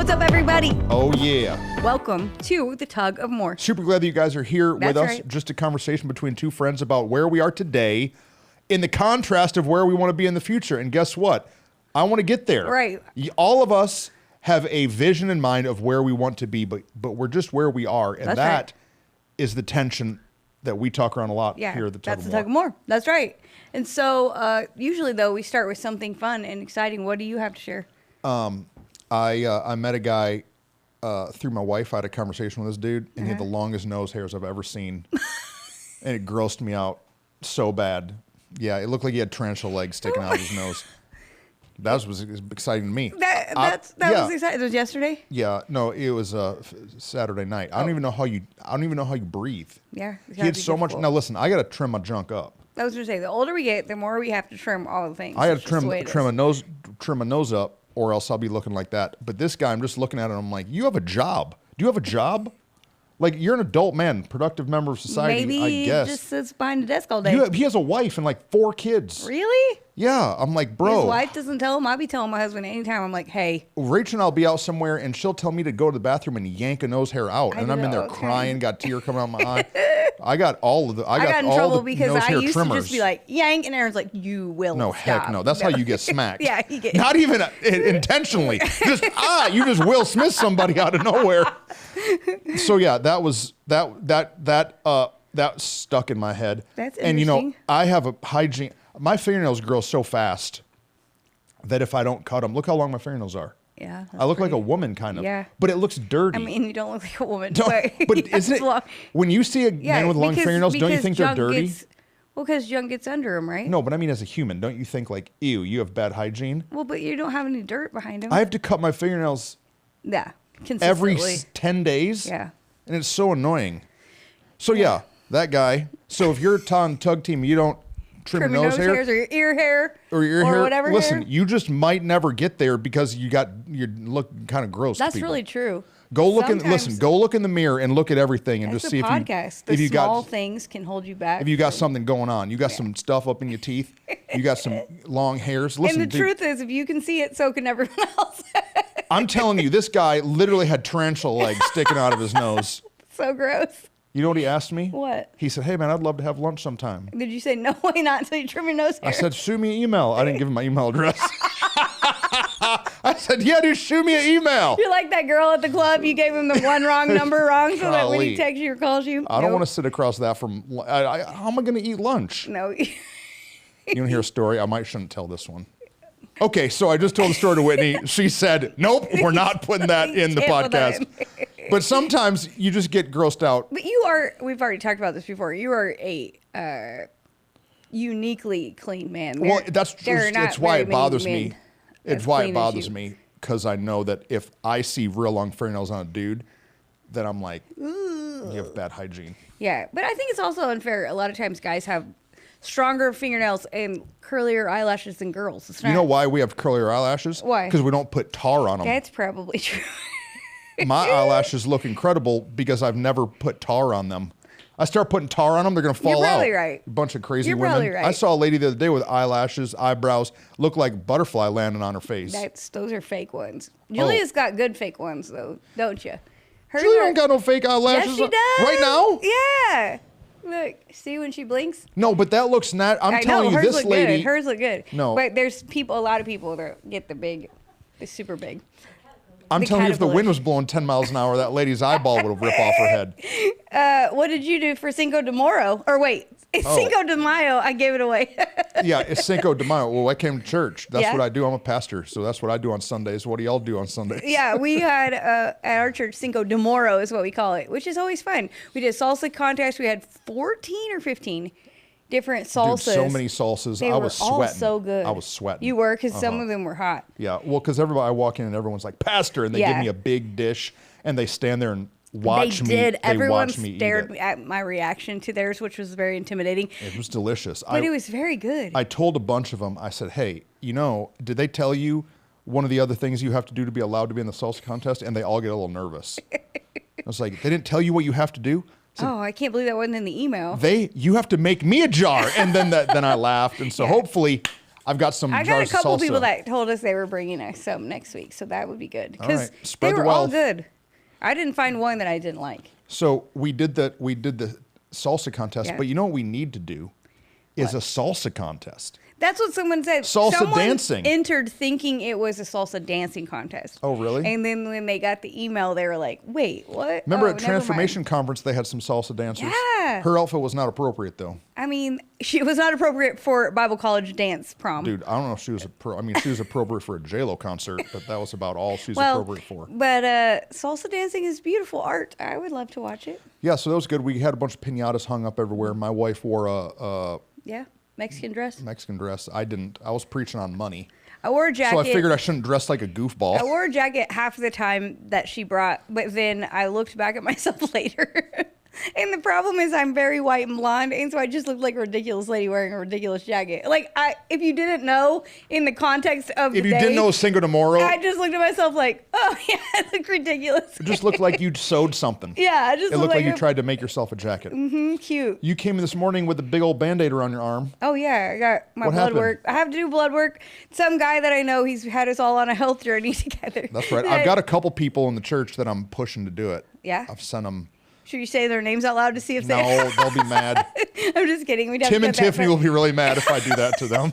What's up, everybody? Oh, yeah. Welcome to the Tug of More. Super glad that you guys are here with us. Right. Just a conversation between two friends about where we are today in the contrast of where we want to be in the future. And guess what? I want to get there. Right. All of us have a vision in mind of where we want to be, but we're just where we are. And That's that right. is the tension that we talk around a lot here at the Tug of More. That's the Tug of More. That's right. And so usually, though, we start with something fun and exciting. What do you have to share? I met a guy through my wife. I had a conversation with this dude, and he had the longest nose hairs I've ever seen. And it grossed me out so bad. Yeah, it looked like he had tarantula legs sticking out of his nose. That was exciting to me. That was exciting. It was yesterday? Yeah, no, it was Saturday night. I don't even know how you breathe. Yeah. He had so much. Now listen, I got to trim my junk up. I was going to say, the older we get, the more we have to trim all the things. I got to trim a nose up, or else I'll be looking like that. But this guy, I'm just looking at him. I'm like, you have a job. Do you have a job? Like, you're an adult man, productive member of society, Maybe I guess. Maybe just sits behind a desk all day. He has a wife and like 4 kids. Really? Yeah. I'm like, bro. His wife doesn't tell him. I be telling my husband anytime. I'm like, hey. Rachel and I'll be out somewhere, and she'll tell me to go to the bathroom and yank a nose hair out. And I'm in there crying, got tear coming out of my eye. I got in trouble because I used trimmers. to just be like, yank, and Aaron's like, you will No, stop. heck no. That's how you get smacked. Yeah, you get. Not even intentionally. You just Will Smith somebody out of nowhere. So yeah, that stuck in my head. That's interesting. And I have a hygiene. My fingernails grow so fast that if I don't cut them, look how long my fingernails are. Yeah. I look like a woman, kind of. Yeah. But it looks dirty. I mean, you don't look like a woman. But isn't it? When you see a man with long fingernails, don't you think they're dirty? Because junk gets under them, right? No, but I mean, as a human, don't you think like, ew, you have bad hygiene? Well, but you don't have any dirt behind them. I have to cut my fingernails. Yeah. Consistently. Every 10 days. Yeah. And it's so annoying. So yeah, that guy. So if you're a tug team, you don't trim your nose hairs or your ear hair or whatever. Listen, hair. you just might never get there because you look kind of gross. That's to people. really true. Go look in the mirror and look at everything and just see if you small things can hold you back. If you got something going on, you got some stuff up in your teeth, you got some long hairs. Listen, and the truth is, if you can see it, so can everyone else. I'm telling you, this guy literally had tarantula legs sticking out of his nose. So gross. You know what he asked me? What? He said, hey, man, I'd love to have lunch sometime. Did you say, no way not until you trim your nose hair? I said, shoot me an email. I didn't give him my email address. I said, yeah, dude, shoot me an email. You're like that girl at the club. You gave him the one wrong number wrong so that when he texts you or calls you. I don't want to sit across that from, how am I going to eat lunch? No. You want to hear a story? I shouldn't tell this one. Okay, so I just told the story to Whitney. She said, nope, we're not putting that in the podcast. But sometimes you just get grossed out. But we've already talked about this before. You are a uniquely clean man. Well, it's why it bothers me. It's why it bothers me, because I know that if I see real long fingernails on a dude, then I'm like, you have bad hygiene. Yeah, but I think it's also unfair. A lot of times guys have stronger fingernails and curlier eyelashes than girls. You know why we have curlier eyelashes? Why? Because we don't put tar on them. That's probably true. My eyelashes look incredible because I've never put tar on them. I start putting tar on them, they're going to fall out. You're probably right. A bunch of crazy You're women. probably right. I saw a lady the other day with eyelashes, eyebrows, look like a butterfly landing on her face. Those are fake ones. Julia's got good fake ones, though, don't you? Julia don't got no fake eyelashes. Yes, she does. Right now? Yeah. Look, see when she blinks? No, but that looks not. I'm telling you, this lady. Hers look good. No. But there's a lot of people that get the super big. I'm telling you, if the wind was blowing 10 miles an hour, that lady's eyeball would have ripped off her head. What did you do for Cinco de Mayo? Or wait, Cinco de Mayo, I gave it away. Yeah, it's Cinco de Mayo. Well, I came to church. That's what I do. I'm a pastor, so that's what I do on Sundays. What do y'all do on Sundays? Yeah, we had at our church, Cinco de Mayo is what we call it, which is always fun. We did salsa contest. We had 14 or 15 different salsas. Dude, so many salsas. I was sweating. All so good. I was sweating. You were, because some of them were hot. Yeah, well, because I walk in and everyone's like, Pastor, and they give me a big dish, and they stand there and watch me. Everyone stared at my reaction to theirs, which was very intimidating. It was delicious. But it was very good. I told a bunch of them, I said, hey, did they tell you one of the other things you have to do to be allowed to be in the salsa contest? And they all get a little nervous. I was like, they didn't tell you what you have to do? I can't believe that wasn't in the email. You have to make me a jar. And then I laughed. And so hopefully I've got some I got jars a couple of salsa. people that told us they were bringing us some next week, so that would be good All because right. Spread they the were all wealth. good. I didn't find one that I didn't like. So we did the salsa contest, Yeah. but you know what we need to do is a salsa contest. That's what someone said. Salsa Someone dancing. entered thinking it was a salsa dancing contest. Oh, really? And then when they got the email, they were like, "Wait, what?" Remember Oh, at never Transformation mind. Conference, they had some salsa dancers. Yeah. Her outfit was not appropriate, though. I mean, she was not appropriate for Bible college dance prom. Dude, I don't know if she was she was appropriate for a J-Lo concert, but that was about all she was Well, appropriate for. but salsa dancing is beautiful art. I would love to watch it. Yeah, so that was good. We had a bunch of piñatas hung up everywhere. My wife wore a Yeah, Mexican dress. Mexican dress. I didn't. I was preaching on money. I wore a jacket. So I figured I shouldn't dress like a goofball. I wore a jacket half the time that she brought, but then I looked back at myself later. And the problem is I'm very white and blonde, and so I just looked like a ridiculous lady wearing a ridiculous jacket. Like, if you didn't know in the context of If the you day, didn't know Cinco de Moro, I just looked at myself like, oh, yeah, I look ridiculous. it just looked like you'd sewed something. Yeah, I just It looked like you a- tried to make yourself a jacket. cute. You came in this morning with a big old Band-Aid around your arm. Oh, yeah, I got my What blood happened? work. I have to do blood work. Some guy that I know, he's had us all on a health journey together. That's right. I've got a couple people in the church that I'm pushing to do it. Yeah? I've sent them. Should you say their names out loud to see if they... No, they'll be mad. I'm just kidding. We'd have Tim to and cut that Tiffany part. will be really mad if I do that to them.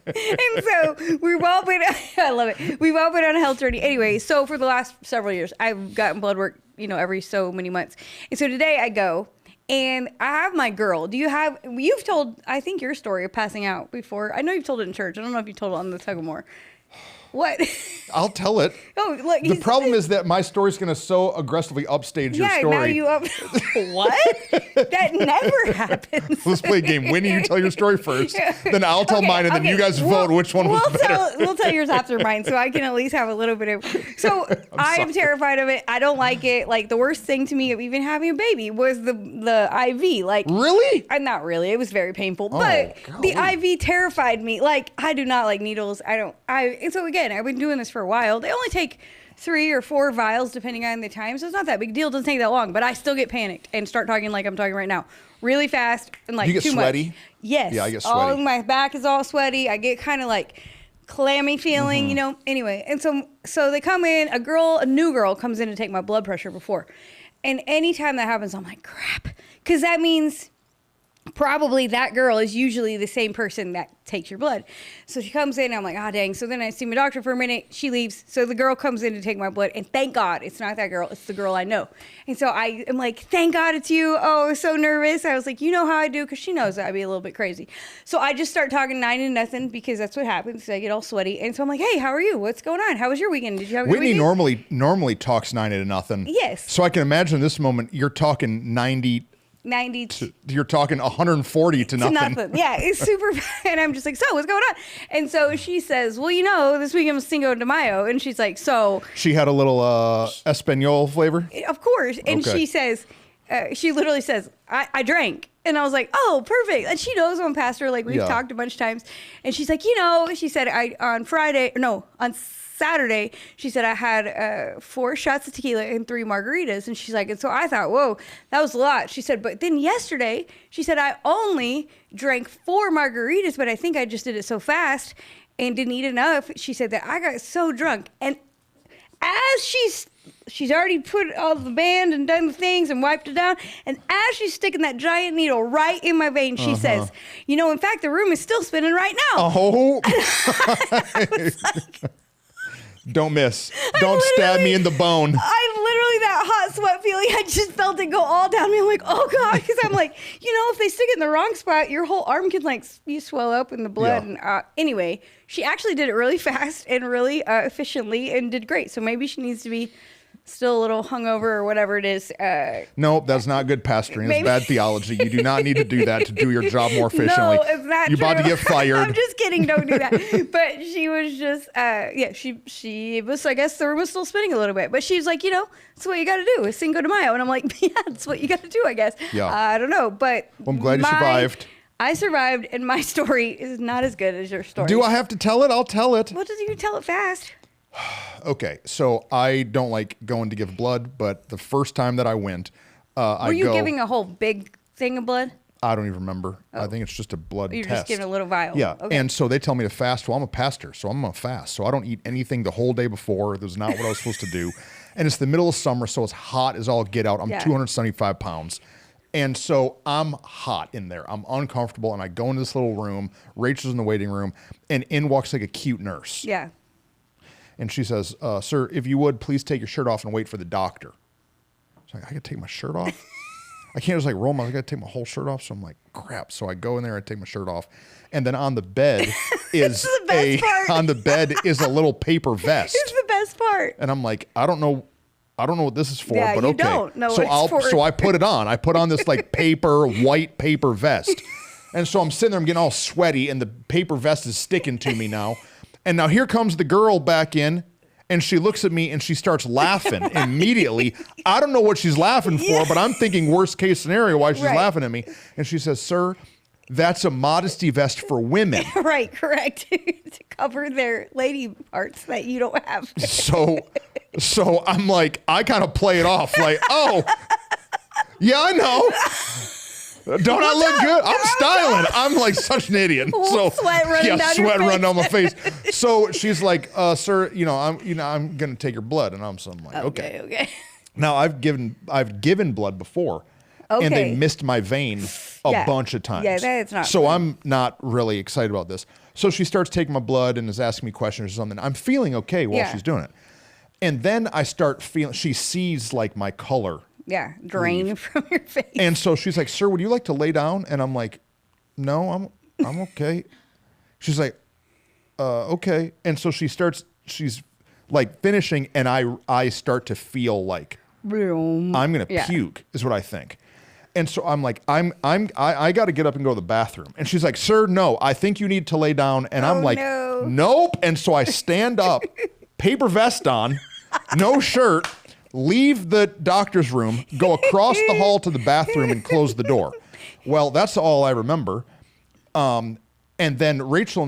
And so we've all been, I love it. We've all been on a health journey. Anyway, so for the last several years, I've gotten blood work, every so many months. And so today I go and I have my girl. You've told, I think, your story of passing out before. I know you've told it in church. I don't know if you told it on the Tug of More. What? I'll tell it. Oh, look. The problem is that my story's going to so aggressively upstage your yeah, story. now you up. What? That never happens. Let's play a game. Winnie, you tell your story first. Then I'll tell mine, and then you guys vote which one was better. We'll tell yours after mine, so I can at least have a little bit of. So I'm terrified of it. I don't like it. Like, the worst thing to me of even having a baby was the IV. Like, Really? not really. It was very painful, but the golly. IV terrified me. Like, I do not like needles. And so again, I've been doing this for a while. They only take 3 or 4 vials depending on the time, so it's not that big deal. It doesn't take that long, but I still get panicked and start talking like I'm talking right now, really fast and like You get too sweaty? much. Yes. Yeah, I get All sweaty. my back is all sweaty. I get kind of like clammy feeling, Anyway, and so they come in. A new girl comes in to take my blood pressure before, and anytime that happens, I'm like, crap, because that means probably that girl is usually the same person that takes your blood. So she comes in, and I'm like, oh, dang. So then I see my doctor for a minute. She leaves. So the girl comes in to take my blood. And thank God it's not that girl. It's the girl I know. And so I am like, thank God it's you. Oh, I was so nervous. I was like, you know how I do? Because she knows that I'd be a little bit crazy. So I just start talking 9 to 0 because that's what happens. I get all sweaty. And so I'm like, hey, how are you? What's going on? How was your weekend? Did you have a good Whitney weekend? normally talks 90 to nothing. Yes. So I can imagine this moment, you're talking 90 90 you're talking 140 to nothing. Yeah, it's super bad. And I'm just like, so what's going on? And so she says, well, this weekend was Cinco de Mayo. And she's like, so. She had a little Espanol flavor? Of course. And Okay. she says, she literally says, I drank. And I was like, oh, perfect. And she knows I'm a pastor. Like, we've talked a bunch of times. And she's like, she said, on Saturday, she said I had 4 shots of tequila and 3 margaritas. And she's like, and so I thought, whoa, that was a lot. She said, but then yesterday, she said, I only drank 4 margaritas, but I think I just did it so fast and didn't eat enough. She said that I got so drunk. And as she's already put all the band and done the things and wiped it down, and as she's sticking that giant needle right in my vein, she says, in fact, the room is still spinning right now. Oh. Don't miss. Don't stab me in the bone. That hot sweat feeling, I just felt it go all down me. I'm like, oh God, because I'm like, if they stick it in the wrong spot, your whole arm can you swell up in the blood. Yeah. And anyway, she actually did it really fast and really efficiently and did great. So maybe she needs to be still a little hungover or whatever it is. No, that's not good pastoring. Maybe- It's bad theology. You do not need to do that to do your job more efficiently. No, it's not You're about to true. get fired. I'm just kidding. Don't do that. But she was just, she was, I guess the room was still spinning a little bit. But she's like, that's what you got to do. It's Cinco de Mayo. And I'm like, yeah, that's what you got to do, I guess. Yeah. I don't know. But Well, I'm glad you survived. I survived, and my story is not as good as your story. Do I have to tell it? I'll tell it. Well, does you tell it fast? Okay, so I don't like going to give blood, but the first time that I went, Were you giving a whole big thing of blood? I don't even remember. I think it's just a blood You're test. just giving a little vial. Yeah. Okay. And so they tell me to fast. Well, I'm a pastor, so I'm going to fast. So I don't eat anything the whole day before. That's not what I was supposed to do. And it's the middle of summer, so it's hot as all get out. I'm 275 pounds. And so I'm hot in there. I'm uncomfortable. And I go into this little room. Rachel's in the waiting room. And in walks like a cute nurse. Yeah. And she says, sir, if you would, please take your shirt off and wait for the doctor. So I got to take my shirt off? I can't just like roll my, I got to take my whole shirt off. So I'm like, crap. So I go in there, I take my shirt off. And then on the bed is on the bed is a little paper vest. It's the best part. And I'm like, I don't know what this is for, Yeah, but you okay. don't know what it's for. So I put it on. I put on this like white paper vest. And so I'm sitting there, I'm getting all sweaty, and the paper vest is sticking to me now. And now here comes the girl back in, and she looks at me and she starts laughing immediately. I don't know what she's laughing for, but I'm thinking worst case scenario why she's laughing at me. And she says, sir, that's a modesty vest for women. Right, correct. To cover their lady parts that you don't have. So I'm like, I kind of play it off like, oh, yeah, I know. Don't I look good? I'm styling. I'm like such an idiot. So sweat running down sweat your running down my face. face. So she's like, sir, I'm gonna take your blood, and I'm like, okay. Now I've given blood before, and they missed my vein a bunch of times. Yeah, that's not. So I'm not really excited about this. So she starts taking my blood and is asking me questions or something. I'm feeling okay while she's doing it, and then I start feeling. She sees like my color. Yeah, drain from your face. And so she's like, sir, would you like to lay down? And I'm like, no, I'm okay. She's like, okay. And so she's like finishing, and I start to feel like I'm going to puke is what I think. And so I'm like, I got to get up and go to the bathroom. And she's like, sir, no, I think you need to lay down. And I'm like, nope. And so I stand up, paper vest on, no shirt, leave the doctor's room, go across the hall to the bathroom, and close the door. Well, that's all I remember. And then Rachel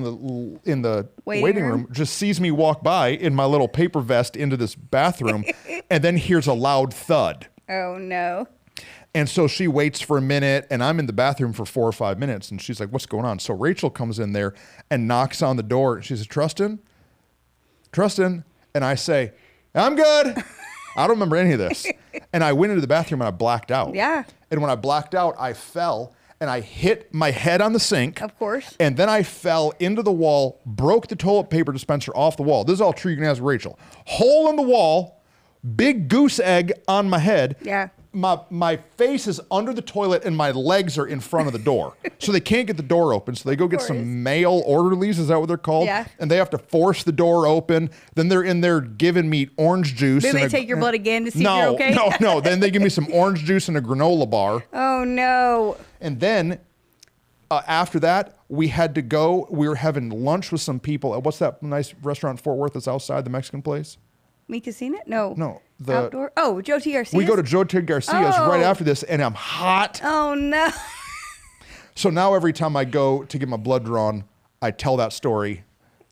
in the waiting room just sees me walk by in my little paper vest into this bathroom, and then hears a loud thud. Oh, no. And so she waits for a minute, and I'm in the bathroom for 4 or 5 minutes, and she's like, what's going on? So Rachel comes in there and knocks on the door. She says, Truston? And I say, I'm good. I don't remember any of this. And I went into the bathroom and I blacked out. Yeah. And when I blacked out, I fell and I hit my head on the sink. Of course. And then I fell into the wall, broke the toilet paper dispenser off the wall. This is all true. You can ask Rachel. Hole in the wall, big goose egg on my head. Yeah. My face is under the toilet and my legs are in front of the door. So they can't get the door open. So they go get some male orderlies. Is that what they're called? Yeah. And they have to force the door open. Then they're in there giving me orange juice. Then they take your blood again to see if you're okay? No. Then they give me some orange juice and a granola bar. Oh, no. And then after that, we had to go. We were having lunch with some people at what's that nice restaurant in Fort Worth that's outside the Mexican place? Mi Casina? No. Outdoor? Oh, Joe T. Garcia's? We go to Joe T. Garcia's right after this, and I'm hot. Oh, no. So now every time I go to get my blood drawn, I tell that story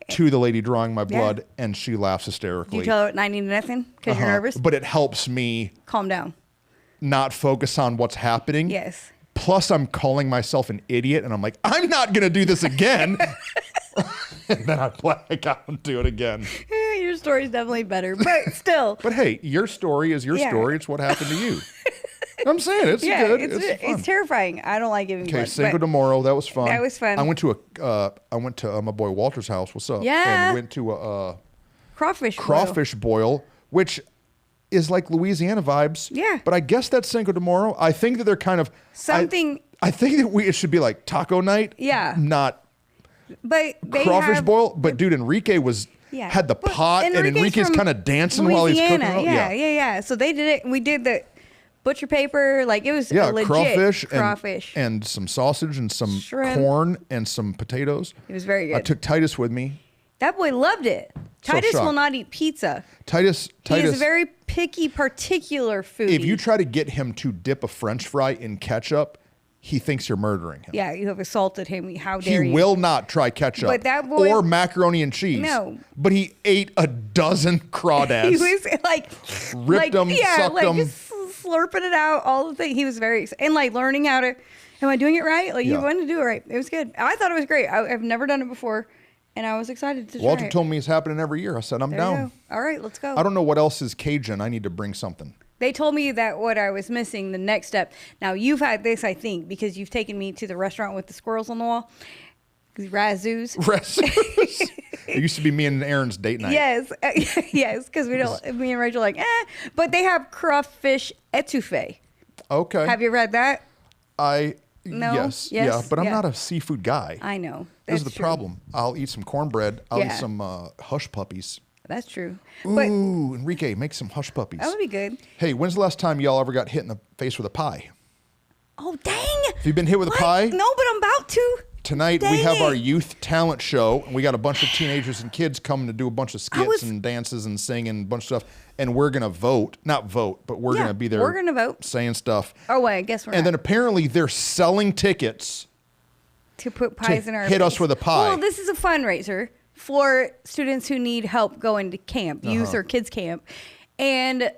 to the lady drawing my blood, and she laughs hysterically. Do you tell her at 90-0 because you're nervous? But it helps me calm down, not focus on what's happening. Yes. Plus, I'm calling myself an idiot, and I'm like, I'm not going to do this again. And then I black out and do it again. Your story's definitely better, but still. But hey, your story is your story. It's what happened to you. I'm saying it's good. It's terrifying. I don't like giving blood. Okay, Cinco de Moro. That was fun. That was fun. I went to my boy Walter's house. What's up? Yeah. And went to a crawfish boil, which is like Louisiana vibes. Yeah. But I guess that's Cinco de Moro. I think that they're kind of something. I think that it should be like taco night. Yeah. Not. But crawfish boil. But dude, Enrique had the pot, and Enrique's kind of dancing while he's cooking. Yeah. So they did it. We did the butcher paper. Like it was legit crawfish and some sausage and some shrimp, corn and some potatoes. It was very good. I took Titus with me. That boy loved it. Titus will not eat pizza. Titus He is a very picky, particular foodie. If you try to get him to dip a French fry in ketchup, he thinks you're murdering him. Yeah, you have assaulted him. How dare you? He will not try ketchup. But that boy, or macaroni and cheese. No. But he ate a dozen crawdads. He was like... ripped them, sucked them. Just slurping it out, all the things. He was very... And like learning how to... Am I doing it right? Like, Yeah. you wanted to do it right. It was good. I thought it was great. I've never done it before, and I was excited to try Walter it. told me it's happening every year. I said, I'm There you down. go. All right, let's go. I don't know what else is Cajun. I need to bring something. They told me that what I was missing, the next step. Now, you've had this, I think, because you've taken me to the restaurant with the squirrels on the wall. Razzoos. It used to be me and Aaron's date night. Yes. Yes, because me and Rachel are like, But they have crawfish etouffee. Okay. Have you read that? No? Yes. Yeah, but I'm not a seafood guy. I know. This is the problem. I'll eat some cornbread. I'll eat some hush puppies. That's true. Ooh, But Enrique, make some hush puppies. that would be good. Hey, when's the last time y'all ever got hit in the face with a pie? Oh, dang. Have you been hit with a pie? No, but I'm about to. Tonight we have our youth talent show, and we got a bunch of teenagers and kids coming to do a bunch of skits and dances and singing and a bunch of stuff. And we're gonna vote, not vote, but we're gonna be there. We're gonna vote, saying stuff. Oh wait, I guess we're. And not. then apparently they're selling tickets to put pies in our hit us with a pie. Well, this is a fundraiser for students who need help going to camp, youth or kids camp, and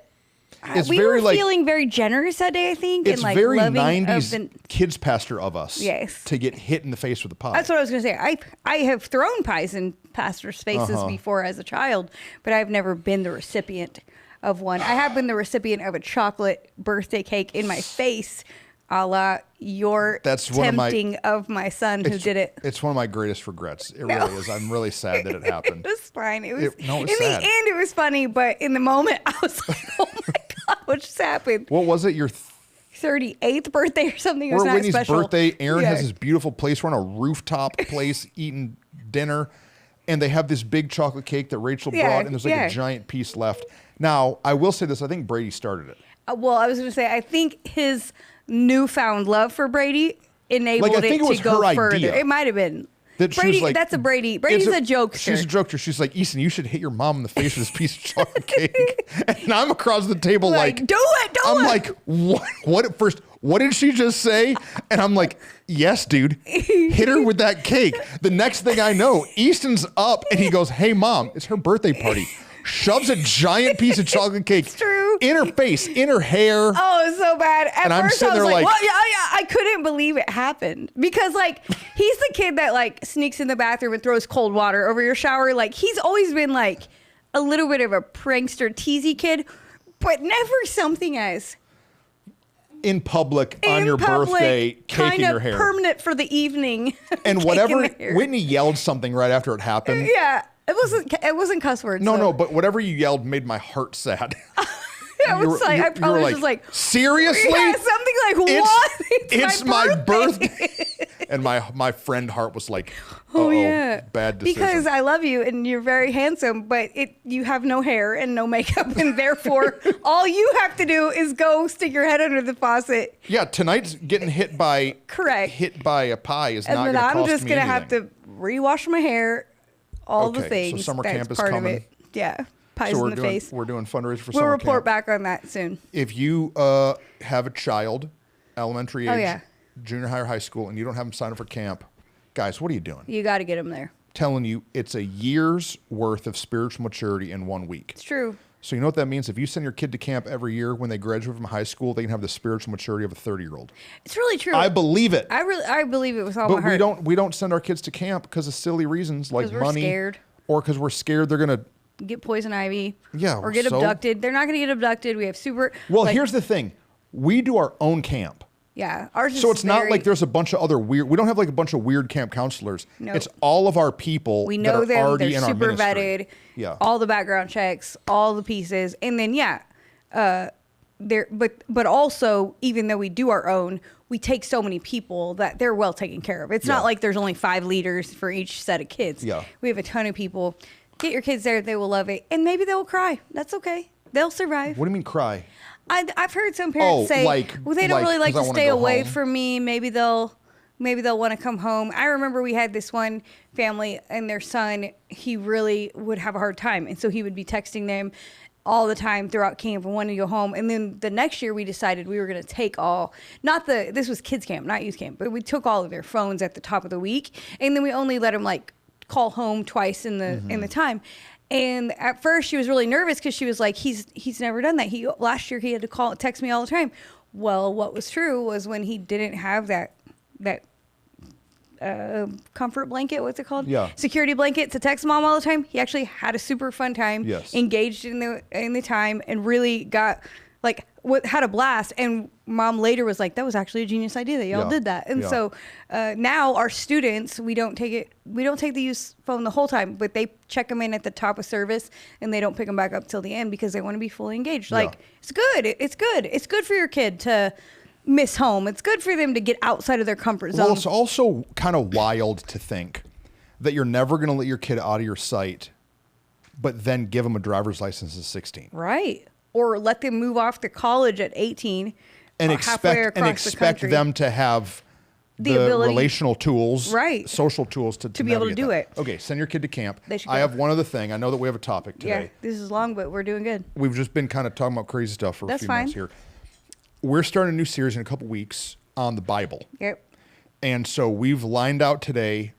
we were feeling very generous that day. I think it's and like very loving 90s kids pastor of us. Yes, to get hit in the face with a pie. That's what I was gonna say. I have thrown pies in pastors' faces before as a child, but I've never been the recipient of one. I have been the recipient of a chocolate birthday cake in my face, a la your tempting of my son who did it. It's one of my greatest regrets. It really is. I'm really sad that it happened. It was fine. It was in sad. The end, it was funny, but in the moment, I was like, "Oh my god, what just happened?" What was it? Your 38th birthday or something? It was not Whitney's special. Birthday. Aaron has this beautiful place. We're on a rooftop place eating dinner, and they have this big chocolate cake that Rachel brought, and there's like a giant piece left. Now, I will say this. I think Brady started it. Well, I was going to say, I think his newfound love for Brady enabled it to go further. It might have been. Brady, like, that's a Brady. Brady's a jokester. She's a jokester. She's like, Easton, you should hit your mom in the face with this piece of chocolate cake. And I'm across the table like do it. I'm like, what? First, what did she just say? And I'm like, yes, dude. Hit her with that cake. The next thing I know, Easton's up and he goes, hey, Mom, it's her birthday party. Shoves a giant piece of chocolate cake in her face, in her hair. Oh, it's so bad. At first, I was like, what? Yeah, I couldn't believe it happened. Because, like, he's the kid that, like, sneaks in the bathroom and throws cold water over your shower. Like, he's always been, like, a little bit of a prankster, teasy kid, but never something as... in public on your birthday, cake in your hair. Permanent for the evening. And whatever, Whitney yelled something right after it happened. Yeah. It wasn't cuss words. No, but whatever you yelled made my heart sad. I probably was just like, seriously? Yeah, something like, what? It's my birthday. And my friend heart was like, oh yeah, bad decision. Because I love you and you're very handsome, but you have no hair and no makeup, and therefore all you have to do is go stick your head under the faucet. Yeah, tonight's getting hit by a pie is not going to cost me anything. And then I'm just going to have to rewash my hair, all the things. So summer camp is part coming. Of it. Yeah. Pies in the face. We're doing fundraisers for We'll summer report camp. back on that soon. If you have a child, elementary age, junior high or high school, and you don't have them sign up for camp, guys, what are you doing? You got to get them there. Telling you, it's a year's worth of spiritual maturity in 1 week. It's true. So you know what that means? If you send your kid to camp every year, when they graduate from high school, they can have the spiritual maturity of a 30-year-old. It's really true. I believe it. I believe it with all my heart. But we don't send our kids to camp because of silly reasons like money, scared. Or because we're scared they're gonna get poison ivy. Yeah, or get abducted. They're not gonna get abducted. We have super. Well, here's the thing: we do our own camp. Yeah, ours is so it's not like there's a bunch of other weird. We don't have like a bunch of weird camp counselors. No. It's all of our people. We know that are them. Already They're in super our ministry. vetted. Yeah. All the background checks, all the pieces, and then but also, even though we do our own, we take so many people that they're well taken care of. It's not like there's only 5 leaders for each set of kids. Yeah. We have a ton of people. Get your kids there; they will love it, and maybe they will cry. That's okay. They'll survive. What do you mean cry? I've heard some parents say, well, they don't really like to stay away from me. Maybe they'll want to come home. I remember we had this one family and their son, he really would have a hard time. And so he would be texting them all the time throughout camp and wanting to go home. And then the next year we decided we were going to take this was kids camp, not youth camp, but we took all of their phones at the top of the week. And then we only let them call home twice in the time. And at first she was really nervous because she was like, he's never done that. Last year he had to text me all the time. Well, what was true was when he didn't have that that comfort blanket. What's it called? Yeah. Security blanket to text mom all the time. He actually had a super fun time. Yes. Engaged in the time and really got had a blast. And mom later was like, that was actually a genius idea that y'all did that. And so now our students, we don't take the use phone the whole time, but they check them in at the top of service and they don't pick them back up till the end because they want to be fully engaged. Like, it's good. It's good. It's good for your kid to miss home. It's good for them to get outside of their comfort zone. Well, it's also kind of wild to think that you're never going to let your kid out of your sight, but then give them a driver's license at 16. Right. Or let them move off to college at 18 and expect them to have the ability, relational tools, social tools to be able to do it. Okay, send your kid to camp. I have one other thing. I know that we have a topic today. Yeah, this is long, but we're doing good. We've just been kind of talking about crazy stuff for a few minutes here. We're starting a new series in a couple weeks on the Bible. Yep. And so we've lined out today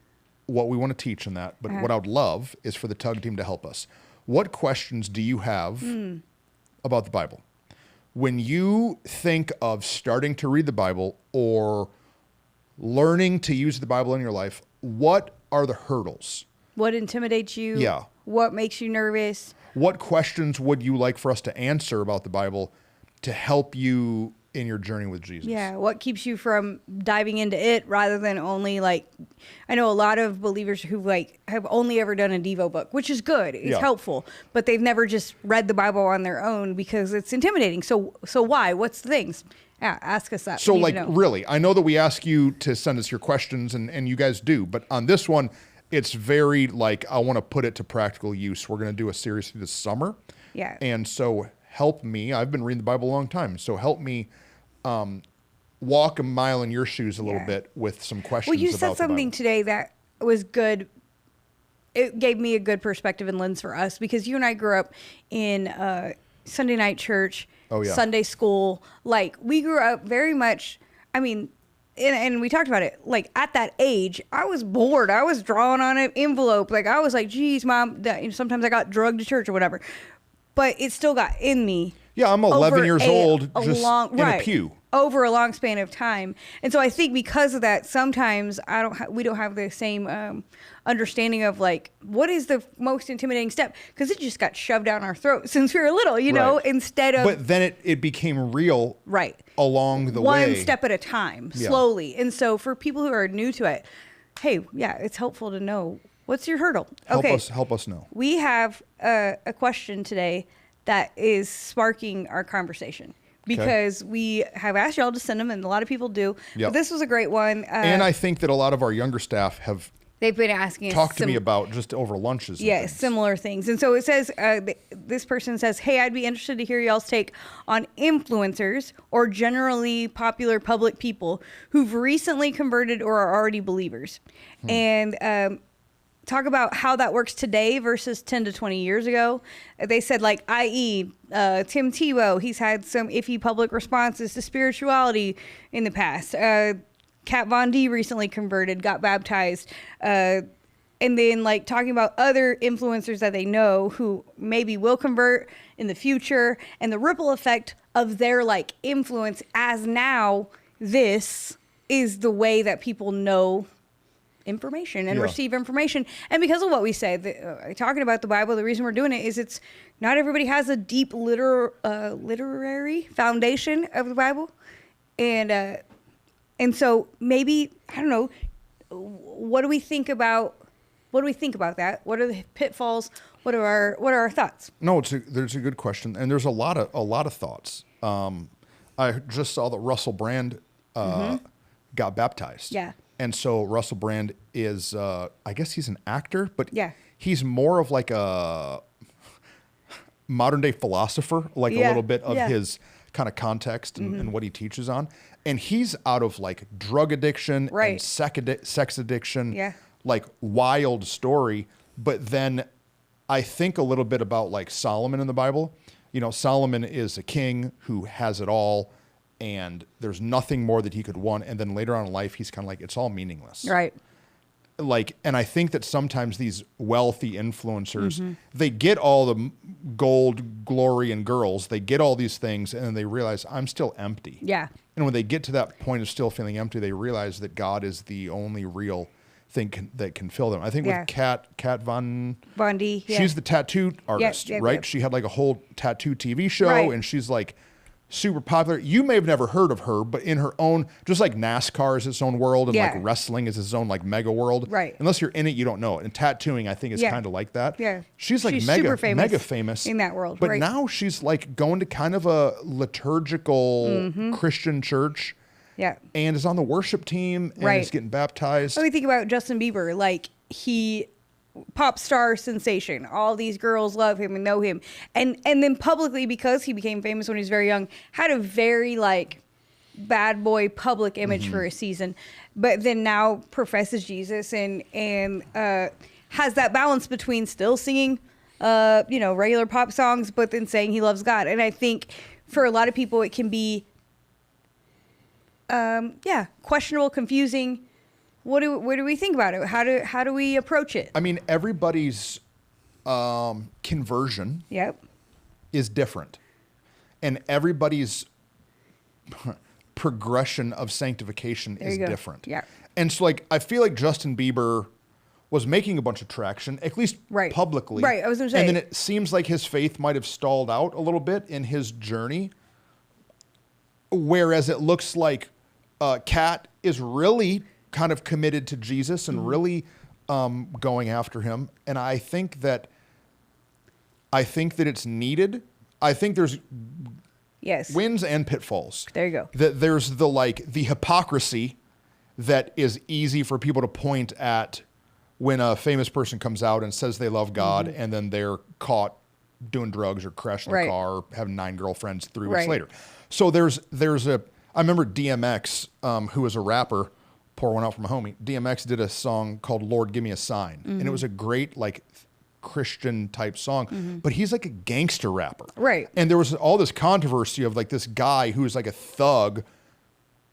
what we want to teach in that. But what I would love is for the Tug team to help us. What questions do you have about the Bible? When you think of starting to read the Bible or learning to use the Bible in your life, what are the hurdles? What intimidates you? Yeah. What makes you nervous? What questions would you like for us to answer about the Bible to help you in your journey with Jesus? Yeah. What keeps you from diving into it rather than only I know a lot of believers who have only ever done a Devo book, which is good. It's helpful, but they've never just read the Bible on their own because it's intimidating. So why? What's the things? Yeah. Ask us that. So really, I know that we ask you to send us your questions and you guys do, but on this one, it's very I want to put it to practical use. We're going to do a series through this summer. Yeah. And so help me. I've been reading the Bible a long time. So help me walk a mile in your shoes a little bit with some questions. Well, you said something today that was good. It gave me a good perspective and lens for us because you and I grew up in Sunday night church, Sunday school. We grew up very much, and we talked about it. At that age, I was bored. I was drawing on an envelope. I was like, geez, Mom, sometimes I got drugged to church or whatever. But it still got in me. Yeah, I'm 11 years old, just in a pew. Over a long span of time. And so I think because of that, sometimes we don't have the same understanding of what is the most intimidating step? Because it just got shoved down our throat since we were little, you know, instead of... But then it became real along the way. One step at a time, slowly. And so for people who are new to it, hey, it's helpful to know. What's your hurdle? Help us know. We have a question today that is sparking our conversation because we have asked y'all to send them, and a lot of people do. Yep. But this was a great one. And I think that a lot of our younger staff they've been asking talk to me about just over lunches. Yes, similar things. And so it says, this person says, hey, I'd be interested to hear y'all's take on influencers or generally popular public people who've recently converted or are already believers. And talk about how that works today versus 10 to 20 years ago. They said i.e. Tim Tebow, he's had some iffy public responses to spirituality in the past. Kat Von D recently converted, got baptized. And then talking about other influencers that they know who maybe will convert in the future and the ripple effect of their influence as now this is the way that people know information and receive information. And because of what we say, talking about the Bible, the reason we're doing it is it's not everybody has a deep literary foundation of the Bible. And so maybe, I don't know, what do we think about that? What are the pitfalls? What are our thoughts? No, there's a good question. And there's a lot of thoughts. I just saw that Russell Brand got baptized. Yeah. And so Russell Brand is, I guess he's an actor, but he's more of a modern day philosopher, a little bit of his kind of context and what he teaches on. And he's out of drug addiction and sex addiction, wild story. But then I think a little bit about Solomon in the Bible. You know, Solomon is a king who has it all. And there's nothing more that he could want. And then later on in life, he's kind of it's all meaningless. Right. like, and I think that sometimes these wealthy influencers, they get all the gold, glory, and girls. They get all these things, and then they realize I'm still empty. Yeah. And when they get to that point of still feeling empty, they realize that God is the only real thing that can fill them. I think with Kat Von D, she's the tattoo artist, right? Yep. She had like a whole tattoo TV show, and she's like super popular. You may have never heard of her, but in her own, just like NASCAR is its own world, and like wrestling is its own like mega world. Right. Unless you're in it, you don't know it. And tattooing, I think, is kind of like that. Yeah. She's like mega famous in that world. But now she's like going to kind of a liturgical Christian church. Yeah. And is on the worship team and is getting baptized. Let me think about Justin Bieber. Like, he pop star sensation. All these girls love him and know him. And then publicly, because he became famous when he was very young, had a very like bad boy public image for a season. But then now professes Jesus and has that balance between still singing regular pop songs, but then saying he loves God. And I think for a lot of people it can be questionable, confusing. What do we think about it? How do we approach it? I mean, everybody's conversion is different, and everybody's progression of sanctification is different. Yeah. And so, like, I feel like Justin Bieber was making a bunch of traction, at least publicly. Right. I was going to say. And then it seems like his faith might have stalled out a little bit in his journey, whereas it looks like Kat is really kind of committed to Jesus and really going after him. And I think that it's needed. I think there's wins and pitfalls. There you go. That there's the hypocrisy that is easy for people to point at when a famous person comes out and says they love God and then they're caught doing drugs or crashing a car or having 9 girlfriends 3 weeks later. So there's I remember DMX, who was a rapper, pour one out for my homie. DMX did a song called Lord Give Me a Sign. And it was a great like Christian type song, but he's like a gangster rapper. Right. And there was all this controversy of like this guy who's like a thug,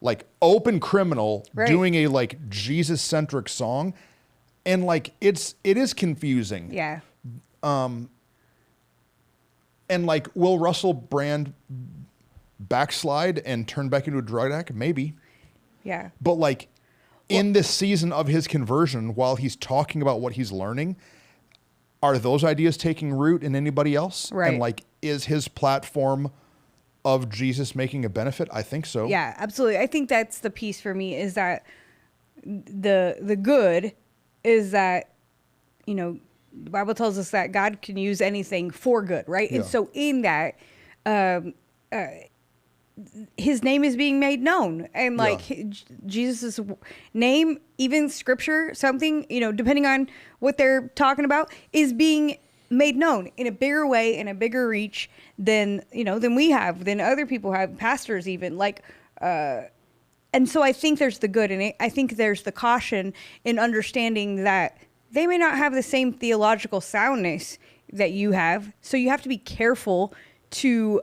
like open criminal doing a like Jesus centric song. And like, it is confusing. Yeah. And like, will Russell Brand backslide and turn back into a drug addict? Maybe. Yeah. But like in this season of his conversion, while he's talking about what he's learning, are those ideas taking root in anybody else? Right. And like, is his platform of Jesus making a benefit? I think so. Yeah, absolutely. I think that's the piece for me, is that the good is that, the Bible tells us that God can use anything for good, right? Yeah. And so in that, his name is being made known, and like Jesus' name, even scripture, something, depending on what they're talking about, is being made known in a bigger way, in a bigger reach than than other people have, pastors even, like, and so I think there's the good in it. I think there's the caution in understanding that they may not have the same theological soundness that you have. So you have to be careful to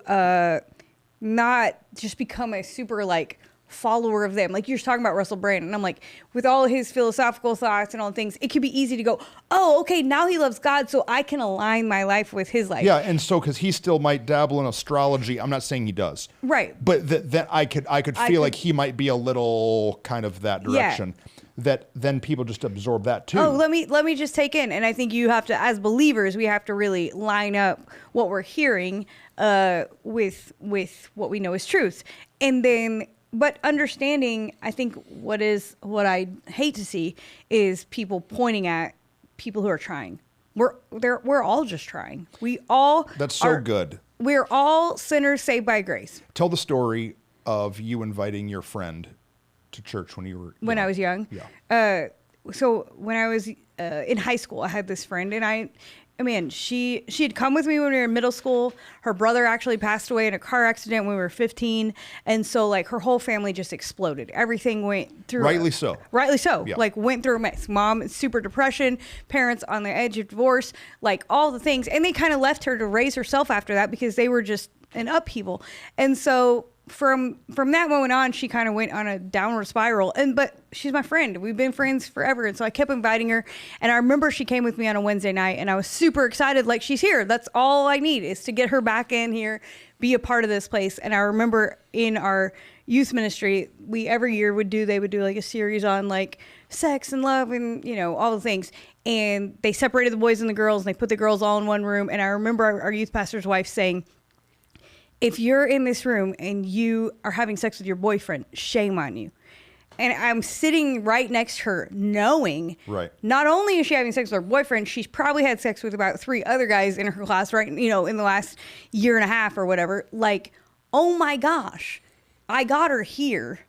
not just become a super like follower of them. Like you're talking about Russell Brand, and I'm like, with all his philosophical thoughts and all things, it could be easy to go, oh, okay, now he loves God, so I can align my life with his life. Yeah, and so because he still might dabble in astrology, I'm not saying he does, right? But that I could feel like he might be a little kind of that direction. Yeah. That then people just absorb that too. Oh, let me just take in, and I think you have to, as believers, we have to really line up what we're hearing with what we know is truth, and then. But understanding, I think what I hate to see is people pointing at people who are trying. We're all just trying. That's so good. We're all sinners saved by grace. Tell the story of you inviting your friend to church when you were young. When I was young. Yeah. So when I was in high school, I had this friend, and she had come with me when we were in middle school. Her brother actually passed away in a car accident when we were 15. And so like her whole family just exploded. Everything went through. Rightly so. Yeah. Like went through a mess. Mom, super depression, parents on the edge of divorce, like all the things. And they kind of left her to raise herself after that because they were just an upheaval. And so from that moment on, she kind of went on a downward spiral. But she's my friend. We've been friends forever. And so I kept inviting her. And I remember she came with me on a Wednesday night, and I was super excited. Like, she's here. That's all I need, is to get her back in here, be a part of this place. And I remember in our youth ministry, every year they would do like a series on like sex and love and, you know, all the things. And they separated the boys and the girls, and they put the girls all in one room. And I remember our youth pastor's wife saying, if you're in this room and you are having sex with your boyfriend, shame on you. And I'm sitting right next to her, knowing not only is she having sex with her boyfriend, she's probably had sex with about 3 other guys in her class, right? You know, in the last year and a half or whatever. Like, oh my gosh, I got her here.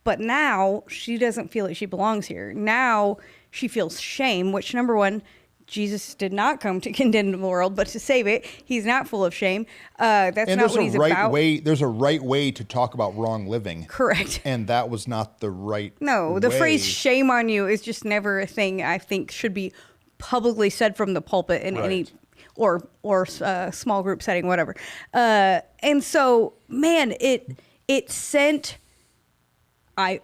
But now she doesn't feel like she belongs here. Now she feels shame, which, number one, Jesus did not come to condemn the world, but to save it. He's not full of shame. That's not what he's about. There's a right way to talk about wrong living. Correct. And that was not the right No, the phrase shame on you is just never a thing I think should be publicly said from the pulpit in any or small group setting, whatever. And so, man, it sent, I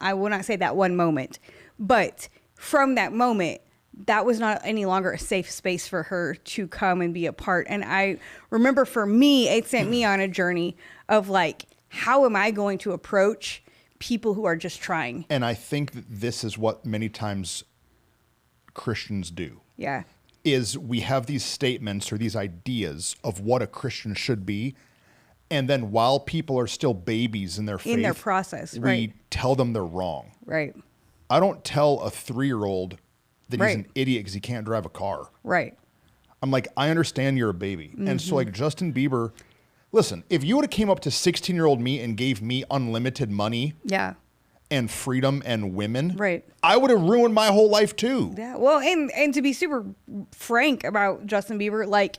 will not say that one moment, but from that moment, that was not any longer a safe space for her to come and be a part. And I remember, for me, it sent me on a journey of like, how am I going to approach people who are just trying? And I think that this is what many times Christians do. Yeah. Is we have these statements or these ideas of what a Christian should be. And then while people are still babies in their faith, in their process, we tell them they're wrong. Right. I don't tell a 3-year-old that he's an idiot because he can't drive a car. Right. I'm like, I understand you're a baby. Mm-hmm. And so like Justin Bieber, listen, if you would have came up to 16-year-old me and gave me unlimited money and freedom and women, I would have ruined my whole life too. Yeah. Well, and to be super frank about Justin Bieber, like,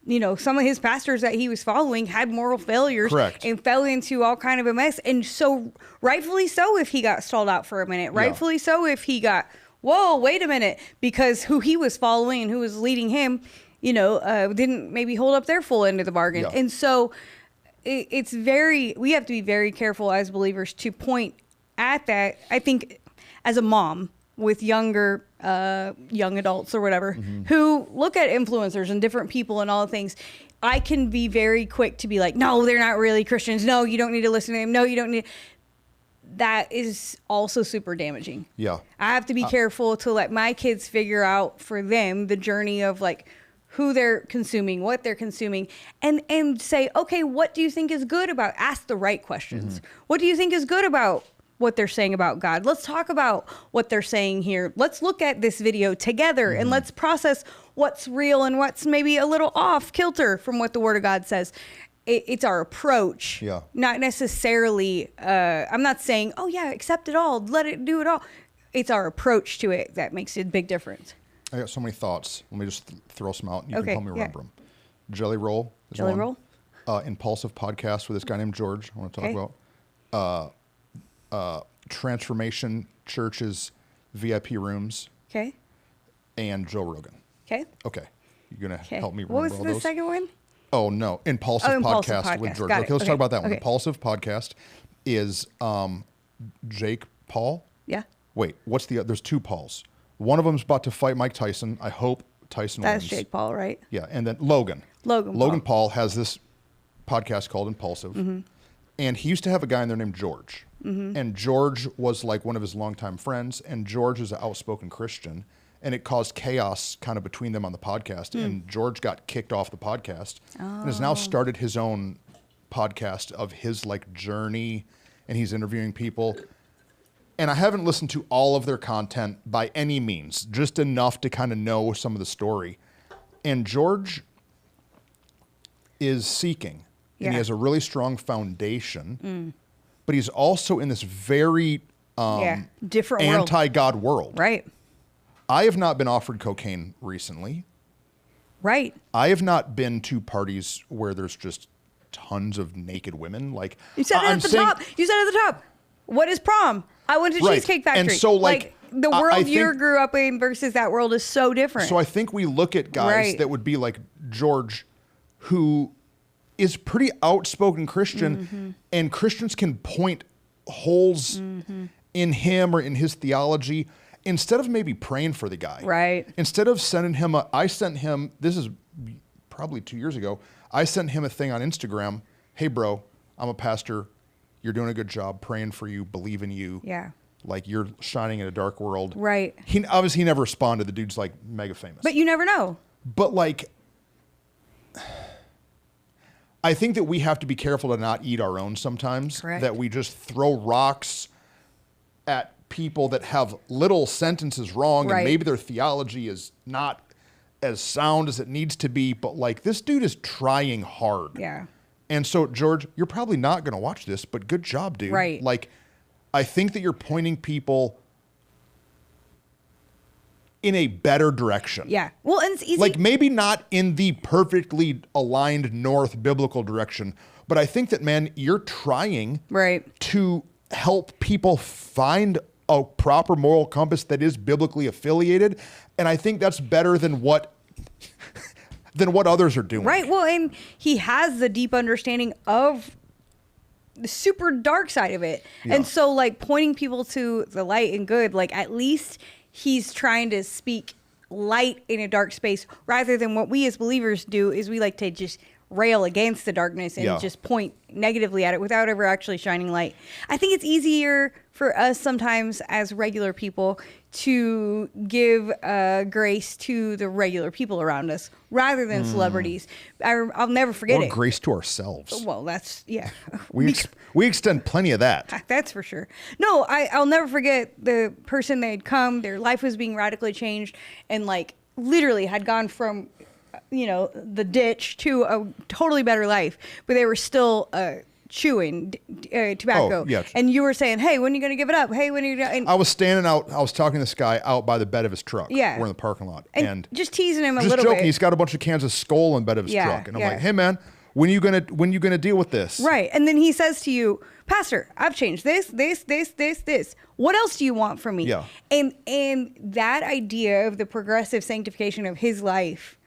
you know, some of his pastors that he was following had moral failures and fell into all kind of a mess. And so rightfully so if he got stalled out for a minute, rightfully so if he got, whoa, wait a minute, because who he was following and who was leading him, you know, didn't maybe hold up their full end of the bargain. Yeah. And so we have to be very careful as believers to point at that. I think as a mom with young adults or whatever, who look at influencers and different people and all the things, I can be very quick to be like, no, they're not really Christians. No, you don't need to listen to them. No, you don't need. That is also super damaging. Yeah. I have to be careful to let my kids figure out for them the journey of like who they're consuming, what they're consuming, and say, okay, what do you think is good about, ask the right questions. What do you think is good about what they're saying about God? Let's talk about what they're saying here. Let's look at this video together and let's process what's real and what's maybe a little off kilter from what the Word of God says. It's our approach, not necessarily, I'm not saying, oh yeah, accept it all, let it do it all. It's our approach to it that makes a big difference. I got so many thoughts. Let me just throw some out and you can help me remember them. Jelly Roll is one. Roll? Impulsive Podcast with this guy named George, I want to talk about. Transformation Church's VIP rooms. Okay. And Joe Rogan. Okay. Okay. You're going to help me remember all those? What was the second one? Oh, no. Impulsive Podcast with George. Okay, let's talk about that one. Impulsive Podcast is Jake Paul. Yeah. Wait, what's the other? There's 2 Pauls. One of them's about to fight Mike Tyson. I hope Tyson wins. That's Jake Paul, right? Yeah, and then Logan Paul has this podcast called Impulsive. And he used to have a guy in there named George. And George was like one of his longtime friends. And George is an outspoken Christian. And it caused chaos kind of between them on the podcast. And George got kicked off the podcast and has now started his own podcast of his like journey. And he's interviewing people. And I haven't listened to all of their content by any means, just enough to kind of know some of the story. And George is seeking. And he has a really strong foundation. But he's also in this very different anti-God world. Right. I have not been offered cocaine recently. Right. I have not been to parties where there's just tons of naked women. Like you said it at the top. You said it at the top. What is prom? I went to Cheesecake Factory. And so like the world you grew up in versus that world is so different. So I think we look at guys that would be like George, who is pretty outspoken Christian, and Christians can point holes in him or in his theology instead of maybe praying for the guy. Right. Instead of sending him I sent him, this is probably 2 years ago, I sent him a thing on Instagram. Hey, bro, I'm a pastor. You're doing a good job, praying for you, believe in you. Yeah. Like, you're shining in a dark world. Right. He obviously never responded. The dude's like mega famous. But you never know. But like, I think that we have to be careful to not eat our own sometimes. Correct. That we just throw rocks at people that have little sentences wrong, Right. and maybe their theology is not as sound as it needs to be. But like, this dude is trying hard. Yeah. And so, George, you're probably not going to watch this, but good job, dude. Right. Like, I think that you're pointing people in a better direction. Yeah. Well, and it's easy. Like, maybe not in the perfectly aligned north biblical direction, but I think that, man, you're trying right. to help people find a proper moral compass that is biblically affiliated. And I think that's better than what others are doing. Right. Well, and he has the deep understanding of the super dark side of it. Yeah. And so, like, pointing people to the light and good, like, at least he's trying to speak light in a dark space, rather than what we as believers do is we like to just rail against the darkness and just point negatively at it without ever actually shining light. I think it's easier for us sometimes as regular people to give grace to the regular people around us rather than celebrities. I'll never forget Or it. grace to ourselves. Well, that's, yeah. We extend plenty of that. That's for sure. No, I'll never forget the person they'd come, their life was being radically changed, and like literally had gone from, the ditch to a totally better life, but they were still chewing tobacco. Oh, yeah. And you were saying, hey, when are you going to give it up? Hey, when are you going to... I was standing out, I was talking to this guy out by the bed of his truck. Yeah. We're in the parking lot. And just teasing him a just little joking, bit. he's got a bunch of cans of Skull in the bed of his truck. And I'm like, hey man, when you gonna deal with this? Right. And then he says to you, Pastor, I've changed this. What else do you want from me? Yeah. And that idea of the progressive sanctification of his life,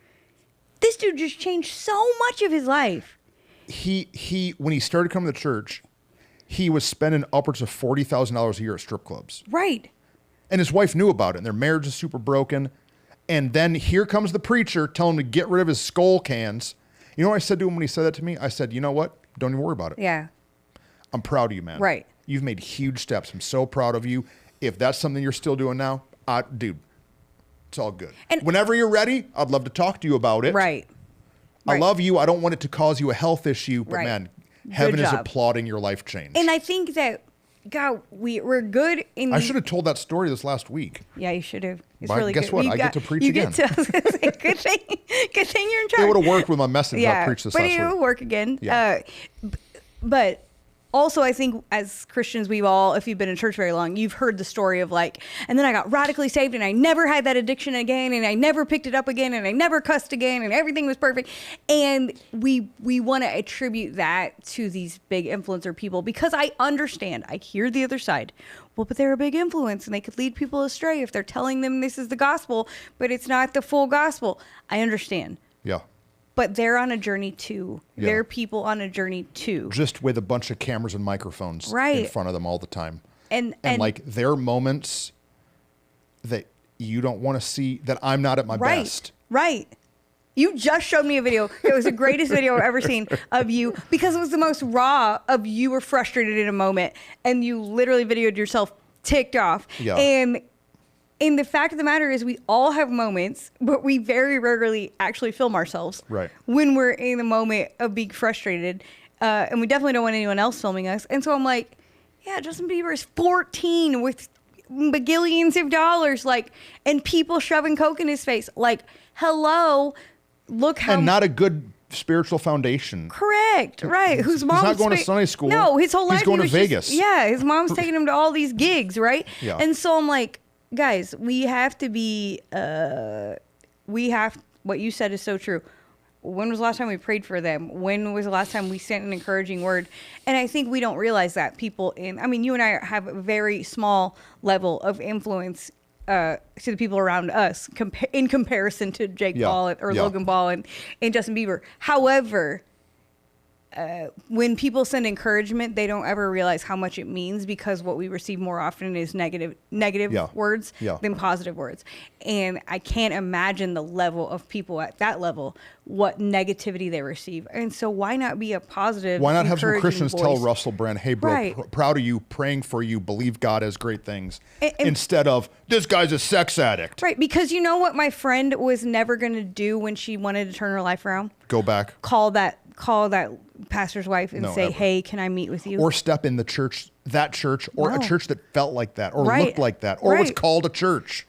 this dude just changed so much of his life. He when he started coming to church, he was spending upwards of $40,000 a year at strip clubs. Right. And his wife knew about it, and their marriage is super broken. And then here comes the preacher telling him to get rid of his Skull cans. You know what I said to him when he said that to me? I said, you know what? Don't even worry about it. Yeah. I'm proud of you, man. Right. You've made huge steps. I'm so proud of you. If that's something you're still doing now, dude, it's all good. And whenever you're ready, I'd love to talk to you about it. Right. I love you. I don't want it to cause you a health issue, but man, heaven is job. applauding your life change. And I think that, God, we're good in... I should have told that story this last week. Yeah, you should have. It's But really guess good. what? I get to preach again. I was gonna say, good thing you're in charge. It would have worked with my message. Yeah, I preached this but last it week. will work again. Yeah. But also, I think as Christians, we've all, if you've been in church very long, you've heard the story of like, and then I got radically saved and I never had that addiction again, and I never picked it up again, and I never cussed again, and everything was perfect. And we want to attribute that to these big influencer people, because I understand, I hear the other side. Well, but they're a big influence and they could lead people astray if they're telling them this is the gospel, but it's not the full gospel. I understand. Yeah. But they're on a journey too. Yeah. They're people on a journey too. Just with a bunch of cameras and microphones in front of them all the time. And like their moments that you don't want to see, that I'm not at my best. Right. You just showed me a video. It was the greatest video I've ever seen of you, because it was the most raw of you were frustrated in a moment and you literally videoed yourself ticked off. Yeah. And the fact of the matter is we all have moments, but we very rarely actually film ourselves when we're in the moment of being frustrated. And we definitely don't want anyone else filming us. And so I'm like, yeah, Justin Bieber is 14 with bagillions of dollars, like, and people shoving Coke in his face. Like, hello, look how... And not a good spiritual foundation. Correct, right. Whose mom's... He's not going to Sunday school. No, his whole life... He's going to Vegas. His mom's taking him to all these gigs, right? Yeah. And so I'm like, guys, we have to be, what you said is so true. When was the last time we prayed for them? When was the last time we sent an encouraging word? And I think we don't realize that people you and I have a very small level of influence to the people around us in comparison to Jake Paul or Logan Paul and Justin Bieber. However, when people send encouragement, they don't ever realize how much it means, because what we receive more often is negative words than positive words. And I can't imagine the level of people at that level, what negativity they receive. And so why not be a positive, why not have some Christians voice? tell Russell Brand, hey, bro, Right. proud of you, praying for you, believe God has great things, instead of, this guy's a sex addict. Right, because you know what my friend was never going to do when she wanted to turn her life around? Go back. Call that pastor's wife and say, hey, can I meet with you? Or step in the church, or a church that felt like that, or Right. looked like that, or was called a church.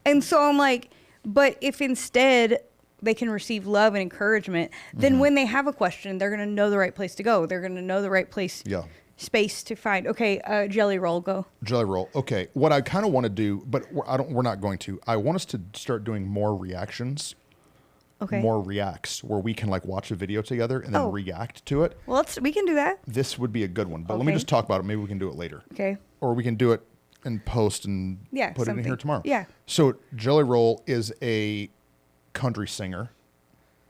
And so I'm like, but if instead they can receive love and encouragement, then when they have a question, they're going to know the right place to go. They're going to know the right place, space to find. Okay, jelly roll, go. Jelly roll. Okay, what I kind of want to do, but we're not going to. I want us to start doing more reactions. Okay. More reacts, where we can like watch a video together and then react to it. Well, we can do that. This would be a good one, but let me just talk about it. Maybe we can do it later. Okay. Or we can do it and post and put it in here tomorrow. Yeah. So Jelly Roll is a country singer.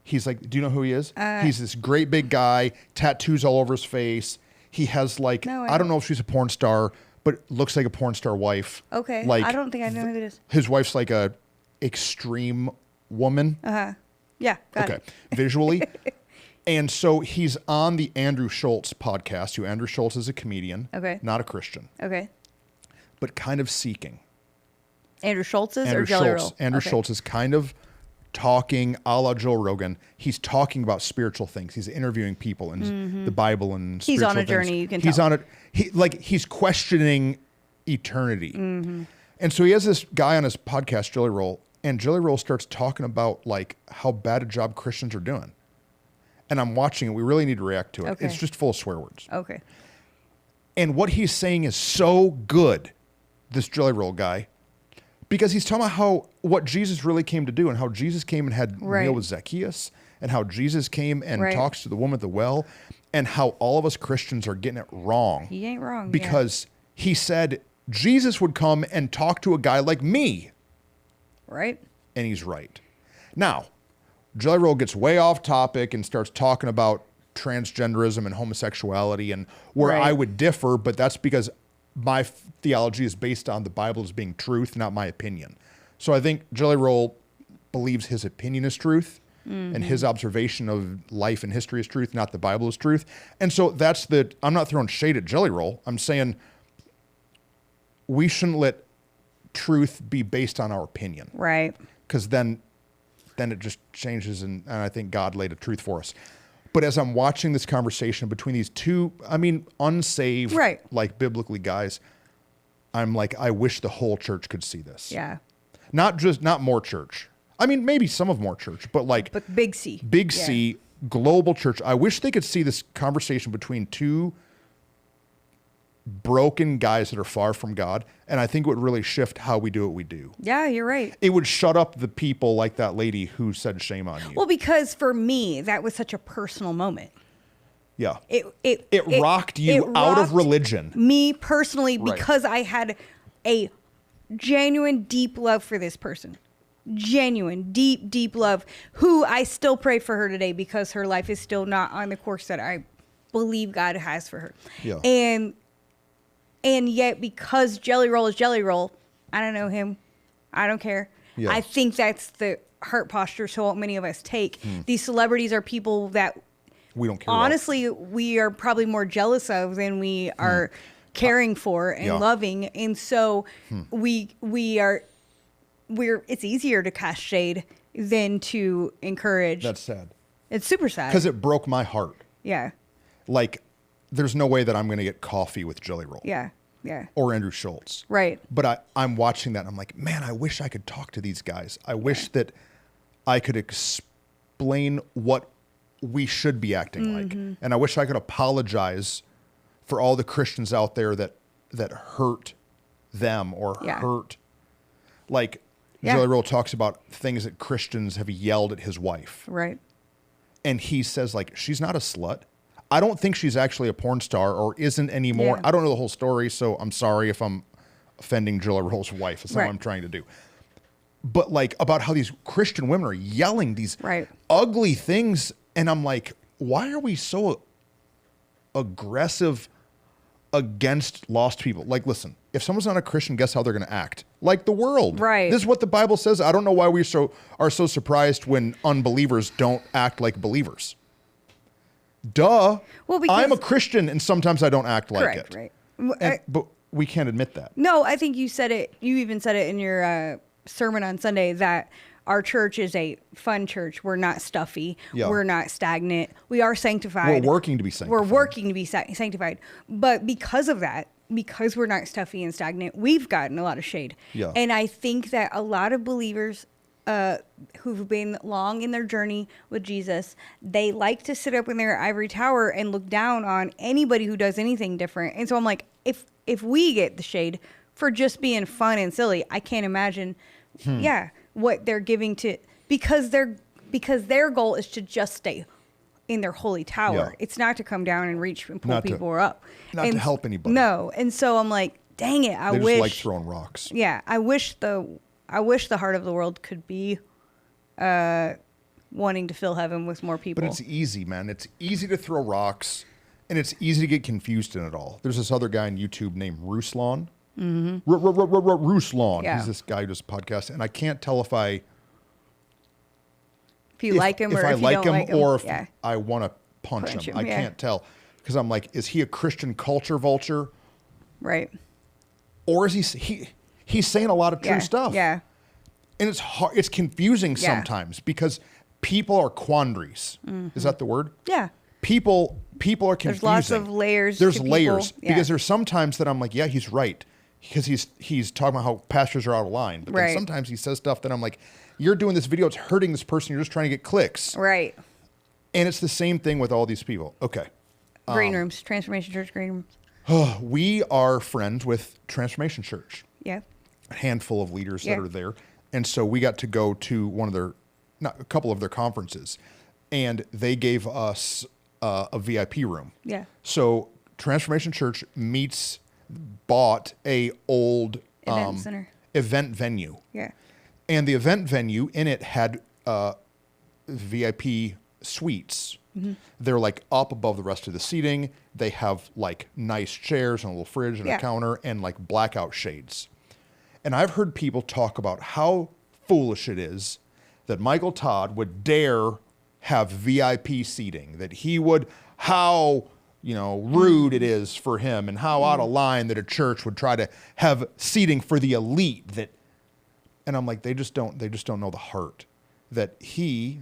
He's like, do you know who he is? He's this great big guy, tattoos all over his face. He has like, I don't know if she's a porn star, but looks like a porn star wife. Okay. Like, I don't think I know who it is. His wife's like a extreme woman. Yeah, got it. Visually. And so he's on the Andrew Schultz podcast, who Andrew Schultz is a comedian. Okay. Not a Christian. Okay. But kind of seeking. Andrew Schultz's or Jelly Roll? Andrew Schultz is kind of talking a la Joe Rogan. He's talking about spiritual things. He's interviewing people and the Bible and spiritual things. He's on a journey, you can tell. He's on it. He's questioning eternity. And so he has this guy on his podcast, Jelly Roll, and Jelly Roll starts talking about like how bad a job Christians are doing. And I'm watching it. We really need to react to it. Okay. It's just full of swear words. Okay. And what he's saying is so good, this Jelly Roll guy, because he's talking about what Jesus really came to do, and how Jesus came and had a meal with Zacchaeus, and how Jesus came and talks to the woman at the well, and how all of us Christians are getting it wrong. He ain't wrong. Because he said Jesus would come and talk to a guy like me. Right. And he's right. Now, Jelly Roll gets way off topic and starts talking about transgenderism and homosexuality, and where I would differ, but that's because my theology is based on the Bible as being truth, not my opinion. So I think Jelly Roll believes his opinion is truth, and his observation of life and history is truth, not the Bible is truth. And so I'm not throwing shade at Jelly Roll. I'm saying we shouldn't let truth be based on our opinion. Right. Because then it just changes, and I think God laid a truth for us. But as I'm watching this conversation between these two, unsaved, like biblically guys, I'm like, I wish the whole church could see this. Yeah. Not more church. Maybe some of more church, but big C. Big C, global church. I wish they could see this conversation between two broken guys that are far from God, and I think it would really shift how we do what we do. Yeah, you're right. It would shut up the people like that lady who said shame on you. Well, because for me, that was such a personal moment. Yeah. It rocked you out of religion. Me personally, because I had a genuine, deep love for this person. Genuine, deep, deep love, who I still pray for her today, because her life is still not on the course that I believe God has for her. Yeah. And yet, because Jelly Roll is Jelly Roll, I don't know him. I don't care. Yeah. I think that's the heart posture so many of us take. These celebrities are people that we don't care honestly about. We are probably more jealous of than we are caring for and loving. And so we're it's easier to cast shade than to encourage. That's sad. It's super sad. Because it broke my heart. Yeah. Like, there's no way that I'm going to get coffee with Jelly Roll. Yeah. Yeah. Or Andrew Schultz. Right. But I'm watching that and I'm like, man, I wish I could talk to these guys. I wish that I could explain what we should be acting like. And I wish I could apologize for all the Christians out there that hurt them or hurt. Like, Jelly Roll talks about things that Christians have yelled at his wife. Right. And he says, like, she's not a slut. I don't think she's actually a porn star or isn't anymore. Yeah. I don't know the whole story, so I'm sorry if I'm offending Jelly Roll's wife. That's not what I'm trying to do. But like about how these Christian women are yelling these ugly things. And I'm like, why are we so aggressive against lost people. Like, listen, if someone's not a Christian, guess how they're going to act? Like the world. Right. This is what the Bible says. I don't know why we are so surprised when unbelievers don't act like believers. Duh. Well, because I'm a Christian and sometimes I don't act like it. Right. But we can't admit that. No, I think you said it. You even said it in your sermon on Sunday that our church is a fun church. We're not stuffy. Yeah. We're not stagnant. We are sanctified. We're working to be sanctified. We're working to be sanctified. But because of that, because we're not stuffy and stagnant, we've gotten a lot of shade. Yeah. And I think that a lot of believers who've been long in their journey with Jesus, they like to sit up in their ivory tower and look down on anybody who does anything different. And so I'm like, if we get the shade for just being fun and silly, I can't imagine, what they're giving to, because their goal is to just stay in their holy tower. Yeah. It's not to come down and reach and pull people up. Not to help anybody. No. And so I'm like, dang it, I wish. They just like throwing rocks. Yeah. I wish the heart of the world could be wanting to fill heaven with more people. But it's easy, man. It's easy to throw rocks, and it's easy to get confused in it all. There's this other guy on YouTube named Ruslan. Mm-hmm. Ruslan. Yeah. He's this guy who does a podcast, and I can't tell if I like him or if you don't like him, or if I want to punch him. I can't tell because I'm like, is he a Christian culture vulture? Right. Or is he's saying a lot of true stuff. Yeah. And it's hard. It's confusing sometimes because people are quandaries. Mm-hmm. Is that the word? Yeah. People are confusing. There's lots of layers. There's layers because there's sometimes that I'm like, yeah, he's right. Because he's talking about how pastors are out of line. But then sometimes he says stuff that I'm like, you're doing this video, it's hurting this person, you're just trying to get clicks. Right. And it's the same thing with all these people. Okay. Green rooms, Transformation Church green rooms. We are friends with Transformation Church. Yeah. A handful of leaders that are there. And so we got to go to a couple of their conferences. And they gave us a VIP room. Yeah. So Transformation Church bought a old event venue. Yeah. And the event venue in it had VIP suites. Mm-hmm. They're like up above the rest of the seating. They have like nice chairs and a little fridge and a counter and like blackout shades. And I've heard people talk about how foolish it is that Michael Todd would dare have VIP seating, that he would, rude it is for him and how out of line that a church would try to have seating for the elite. And I'm like, they just don't know the heart that he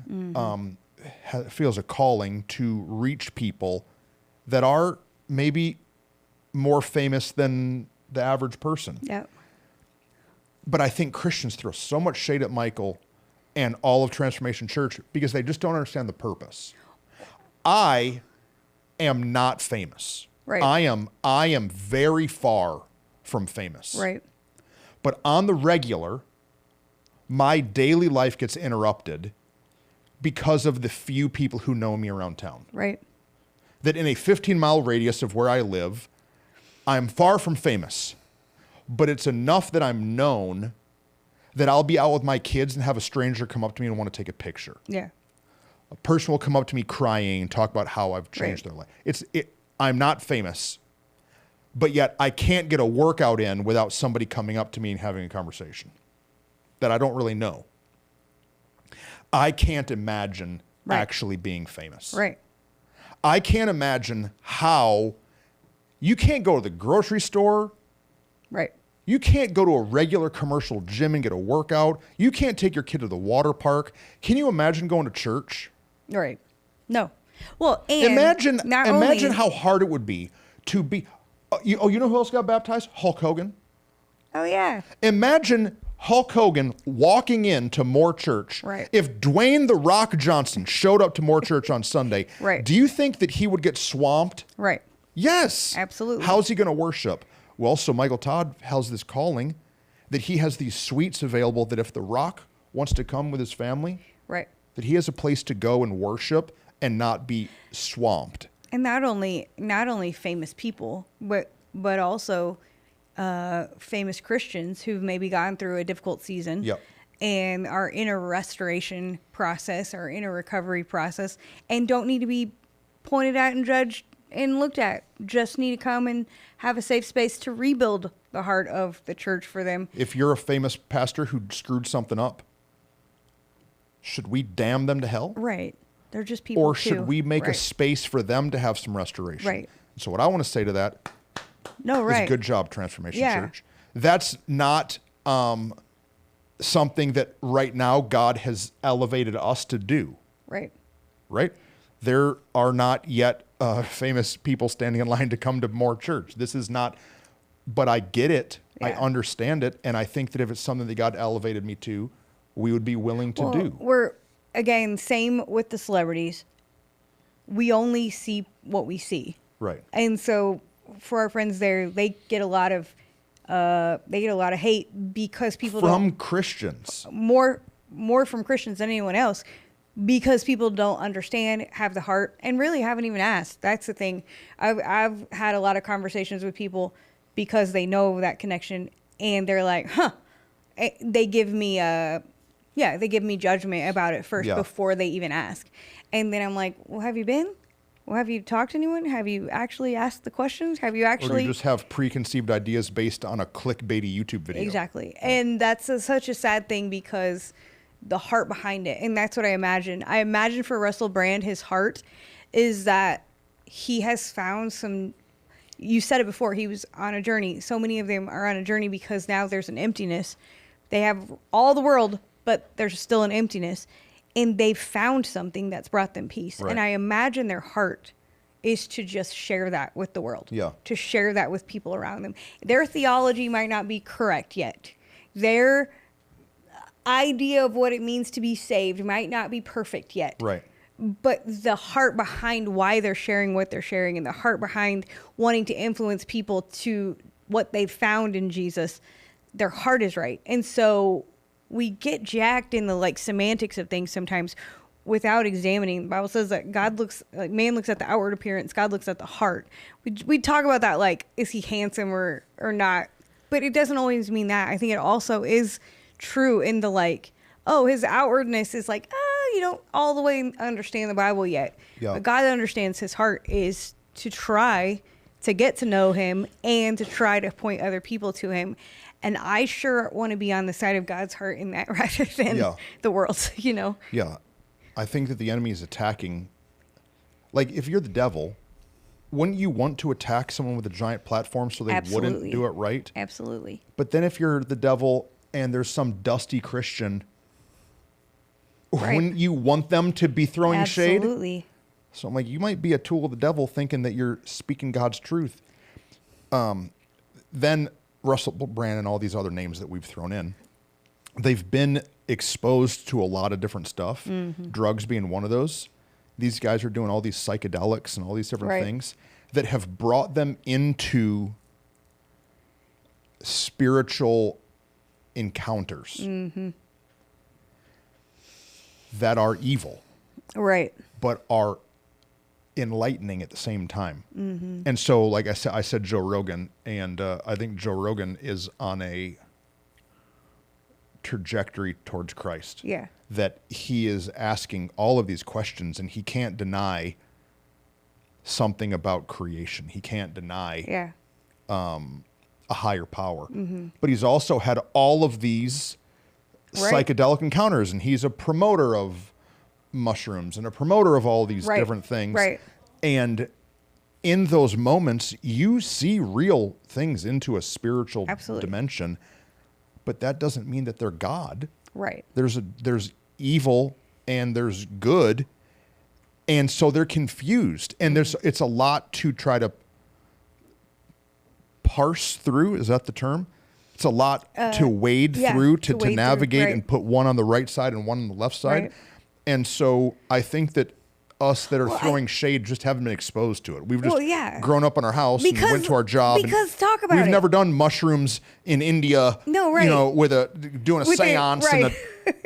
feels a calling to reach people that are maybe more famous than the average person. Yeah. But I think Christians throw so much shade at Michael and all of Transformation Church because they just don't understand the purpose. I am not famous. Right. I am very far from famous. Right. But on the regular, my daily life gets interrupted because of the few people who know me around town. Right. That in a 15-mile radius of where I live, I'm far from famous, but it's enough that I'm known that I'll be out with my kids and have a stranger come up to me and want to take a picture. Yeah. A person will come up to me crying and talk about how I've changed their life. I'm not famous, but yet I can't get a workout in without somebody coming up to me and having a conversation that I don't really know. I can't imagine actually being famous. Right. I can't imagine how you can't go to the grocery store. Right. You can't go to a regular commercial gym and get a workout. You can't take your kid to the water park. Can you imagine going to church? Right. No. Well, and imagine how hard it would be to be. You know who else got baptized? Hulk Hogan. Oh yeah. Imagine Hulk Hogan walking into Moore Church. Right. If Dwayne "The Rock" Johnson showed up to Moore Church on Sunday, do you think that he would get swamped? Right. Yes. Absolutely. How's he going to worship? Well, so Michael Todd has this calling that he has these suites available that if The Rock wants to come with his family, that he has a place to go and worship and not be swamped. And not only famous people, but also famous Christians who've maybe gone through a difficult season and are in a restoration process or in a recovery process and don't need to be pointed at and judged and looked at just need to come and have a safe space to rebuild the heart of the church for them. If you're a famous pastor who screwed something up, should we damn them to hell? Right. They're just people Or too. should we make a Right. space for them to have some restoration? Right. So what I want to say to that No, is right. good job, Transformation Yeah. Church. That's not something that right now God has elevated us to do, Right. right? There are not yet famous people standing in line to come to more church. This is not, but I get it. I Yeah. understand it. And I think that if it's something that God elevated me to, we would be willing to do. We're, again, same with the celebrities. We only see what we see. Right. And so for our friends there, they get a lot of hate because people From don't, Christians. more from Christians than anyone else, because people don't understand, have the heart, and really haven't even asked. That's the thing. I've had a lot of conversations with people because they know that connection, and they're like, huh. They give me judgment about it first before they even ask. And then I'm like, well, have you been? Well, have you talked to anyone? Have you actually asked the questions? Have you Or actually... do you just have preconceived ideas based on a clickbaity YouTube video? Exactly. And that's such a sad thing because the heart behind it. And that's what I imagine. I imagine for Russell Brand, his heart is that he has found some... You said it before, he was on a journey. So many of them are on a journey because now there's an emptiness. They have all the world, but there's still an emptiness. And they've found something that's brought them peace. Right. And I imagine their heart is to just share that with the world. Yeah. To share that with people around them. Their theology might not be correct yet. Their idea of what it means to be saved might not be perfect yet. Right. But the heart behind why they're sharing what they're sharing, and the heart behind wanting to influence people to what they've found in Jesus, their heart is right. And so we get jacked in the like semantics of things sometimes without examining. The Bible says that man looks at the outward appearance, God looks at the heart. We talk about that, like, is he handsome or not? But it doesn't always mean that. I think it also is true in the like, oh, his outwardness is like, you don't all the way understand the Bible yet. Yeah. But God understands his heart is to try to get to know him and to try to point other people to him. And I sure want to be on the side of God's heart in that rather than the world's, you know? Yeah. I think that the enemy is attacking. Like, if you're the devil, wouldn't you want to attack someone with a giant platform so they wouldn't do it right? Absolutely. But then if you're the devil and there's some dusty Christian, wouldn't you want them to be throwing shade? Absolutely. So I'm like, you might be a tool of the devil thinking that you're speaking God's truth. Then Russell Brand and all these other names that we've thrown in, they've been exposed to a lot of different stuff, drugs being one of those. These guys are doing all these psychedelics and all these different things that have brought them into spiritual encounters that are evil, Right. but are enlightening at the same time. And so, like I said Joe Rogan, and I think Joe Rogan is on a trajectory towards Christ. Yeah. That he is asking all of these questions, and he can't deny something about creation. He can't deny a higher power. But he's also had all of these psychedelic encounters, and he's a promoter of mushrooms and a promoter of all these different things. Right. And in those moments, you see real things into a spiritual dimension, but that doesn't mean that they're God. Right. There's evil and there's good, and so they're confused. And it's a lot to try to parse through. Is that the term? It's a lot to wade through, to navigate and put one on the right side and one on the left side. Right. And so I think that us that are throwing shade just haven't been exposed to it. We've just grown up in our house and went to our job. Because talk about we've never done mushrooms in India. No, right. You know, doing a seance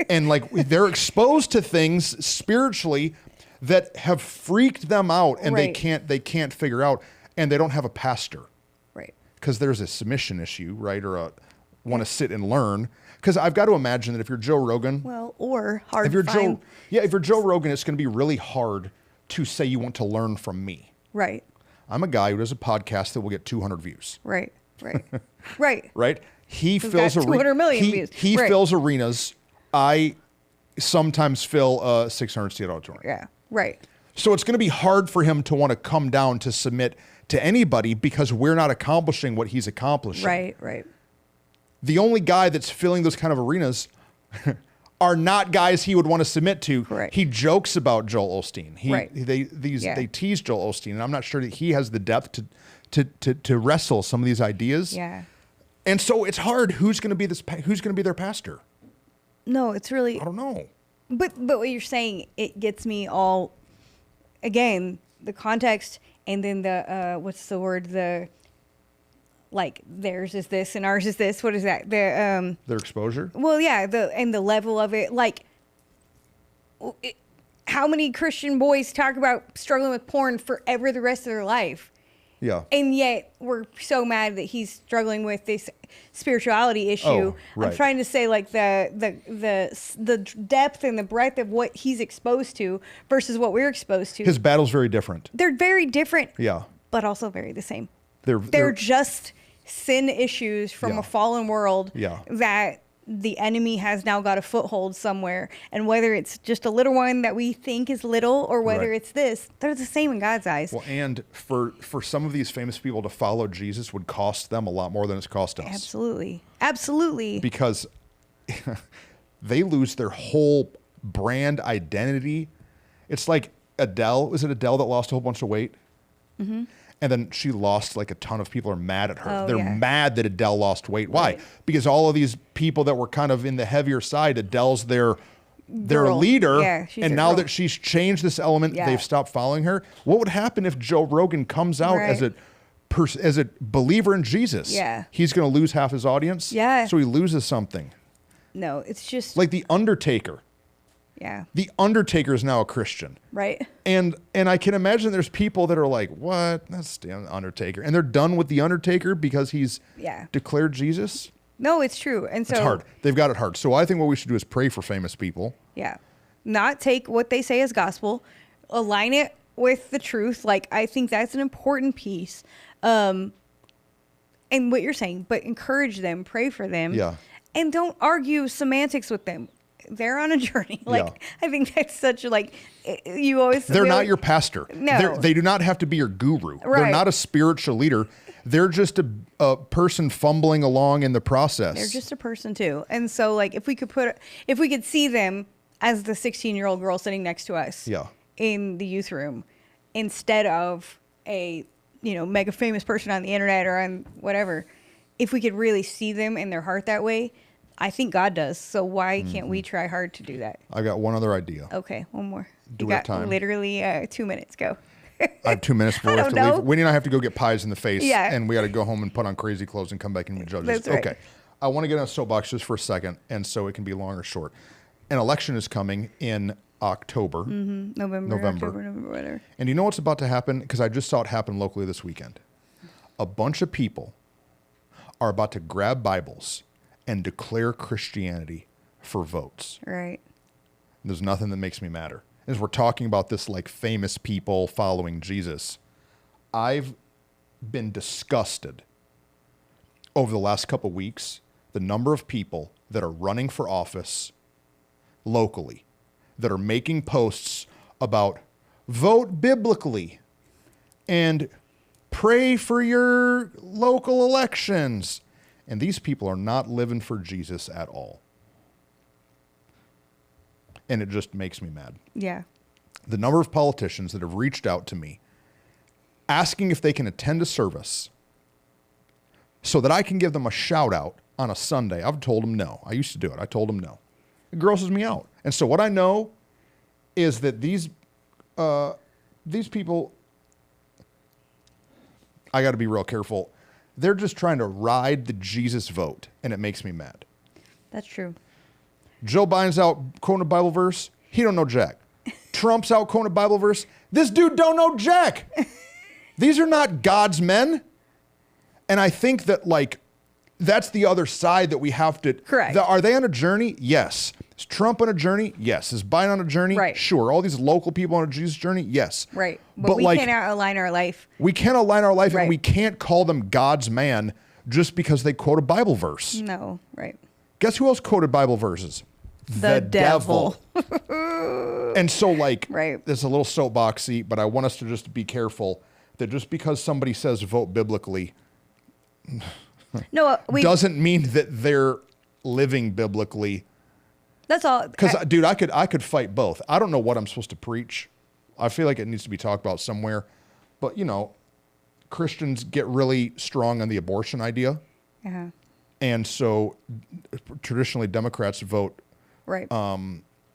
and like they're exposed to things spiritually that have freaked them out, and they can't figure out, and they don't have a pastor. Right. Because there's a submission issue, right? Or a want to sit and learn. Because I've got to imagine that if you're Joe Rogan, or hard if you're to find. if you're Joe Rogan, it's going to be really hard to say you want to learn from me. Right. I'm a guy who does a podcast that will get 200 views. Right. Right. He fills 200 million views. He fills arenas. I sometimes fill a 600-seat auditorium. Yeah. Right. So it's going to be hard for him to want to come down to submit to anybody because we're not accomplishing what he's accomplishing. Right. The only guy that's filling those kind of arenas are not guys he would want to submit to. Correct. He jokes about Joel Osteen. They Yeah. tease Joel Osteen, and I'm not sure that he has the depth to wrestle some of these ideas. Yeah. And so it's hard. Who's going to be their pastor? No, it's really. I don't know. But what you're saying, it gets me all. Again, the context, and then the what's the word? The like theirs is this and ours is this. What is that? The Their exposure. Well, yeah, the level of it. Like, how many Christian boys talk about struggling with porn forever the rest of their life? Yeah. And yet we're so mad that he's struggling with this spirituality issue. Oh, right. I'm trying to say like the depth and the breadth of what he's exposed to versus what we're exposed to. His battle's very different. They're very different. Yeah. But also very the same. They're just sin issues from a fallen world that the enemy has now got a foothold somewhere. And whether it's just a little one that we think is little or whether it's this, they're the same in God's eyes. Well, and for some of these famous people to follow Jesus would cost them a lot more than it's cost us. Absolutely. Because they lose their whole brand identity. It's like Adele. Was it Adele that lost a whole bunch of weight? Mm-hmm. And then she lost, like, a ton of people are mad at her. They're mad that Adele lost weight. Why? Because all of these people that were kind of in the heavier side, Adele's their leader. Yeah, and now that she's changed this element, they've stopped following her. What would happen if Joe Rogan comes out as a believer in Jesus? Yeah. He's going to lose half his audience? Yeah. So he loses something. No, it's just... Like The Undertaker. Yeah. The Undertaker is now a Christian. Right. And I can imagine there's people that are like, what? That's the Undertaker. And they're done with the Undertaker because he's declared Jesus. No, it's true. And so it's hard. They've got it hard. So I think what we should do is pray for famous people. Yeah. Not take what they say as gospel, align it with the truth. Like, I think that's an important piece. And what you're saying, but encourage them, pray for them. Yeah. And don't argue semantics with them. They're on a journey. Like, I think that's such a, like, you always... They're not your pastor. No. They do not have to be your guru. Right. They're not a spiritual leader. They're just a person fumbling along in the process. They're just a person too. And so, like, if we could see them as the 16-year-old girl sitting next to us in the youth room instead of a, mega famous person on the internet or on whatever, if we could really see them in their heart that way, I think God does. So why can't we try hard to do that? I got one other idea. Okay, one more. Do you we have got time? Literally 2 minutes. Go. I have 2 minutes before we have to leave. Winnie and I have to go get pies in the face. Yeah. And we got to go home and put on crazy clothes and come back and be judges. That's right. Okay. I want to get on a soapbox just for a second, and so it can be long or short. An election is coming in October. Mm-hmm. November, whatever. And you know what's about to happen? Because I just saw it happen locally this weekend. A bunch of people are about to grab Bibles and declare Christianity for votes. Right. There's nothing that makes me madder. As we're talking about this, like, famous people following Jesus, I've been disgusted over the last couple weeks, the number of people that are running for office locally, that are making posts about vote biblically and pray for your local elections. And these people are not living for Jesus at all. And it just makes me mad. Yeah. The number of politicians that have reached out to me asking if they can attend a service so that I can give them a shout out on a Sunday. I've told them no. I used to do it. I told them no. It grosses me out. And so what I know is that these people, I got to be real careful. They're just trying to ride the Jesus vote, and it makes me mad. That's true. Joe Biden's out quoting a Bible verse. He don't know jack. Trump's out quoting a Bible verse. This dude don't know jack. These are not God's men. And I think that, like, that's the other side that we have to. Correct. Are they on a journey? Yes. Is Trump on a journey? Yes. Is Biden on a journey? Right. Sure. All these local people on a Jesus journey? Yes. Right. But we cannot align our life. We can't align our life, Right. and we can't call them God's man just because they quote a Bible verse. No. Right. Guess who else quoted Bible verses? The devil. And so, like, right. This is a little soapboxy, but I want us to just be careful that just because somebody says vote biblically doesn't mean that they're living biblically. That's all. Because, dude, I could fight both. I don't know what I'm supposed to preach. I feel like it needs to be talked about somewhere. But, you know, Christians get really strong on the abortion idea. Uh-huh. And so traditionally Democrats vote right.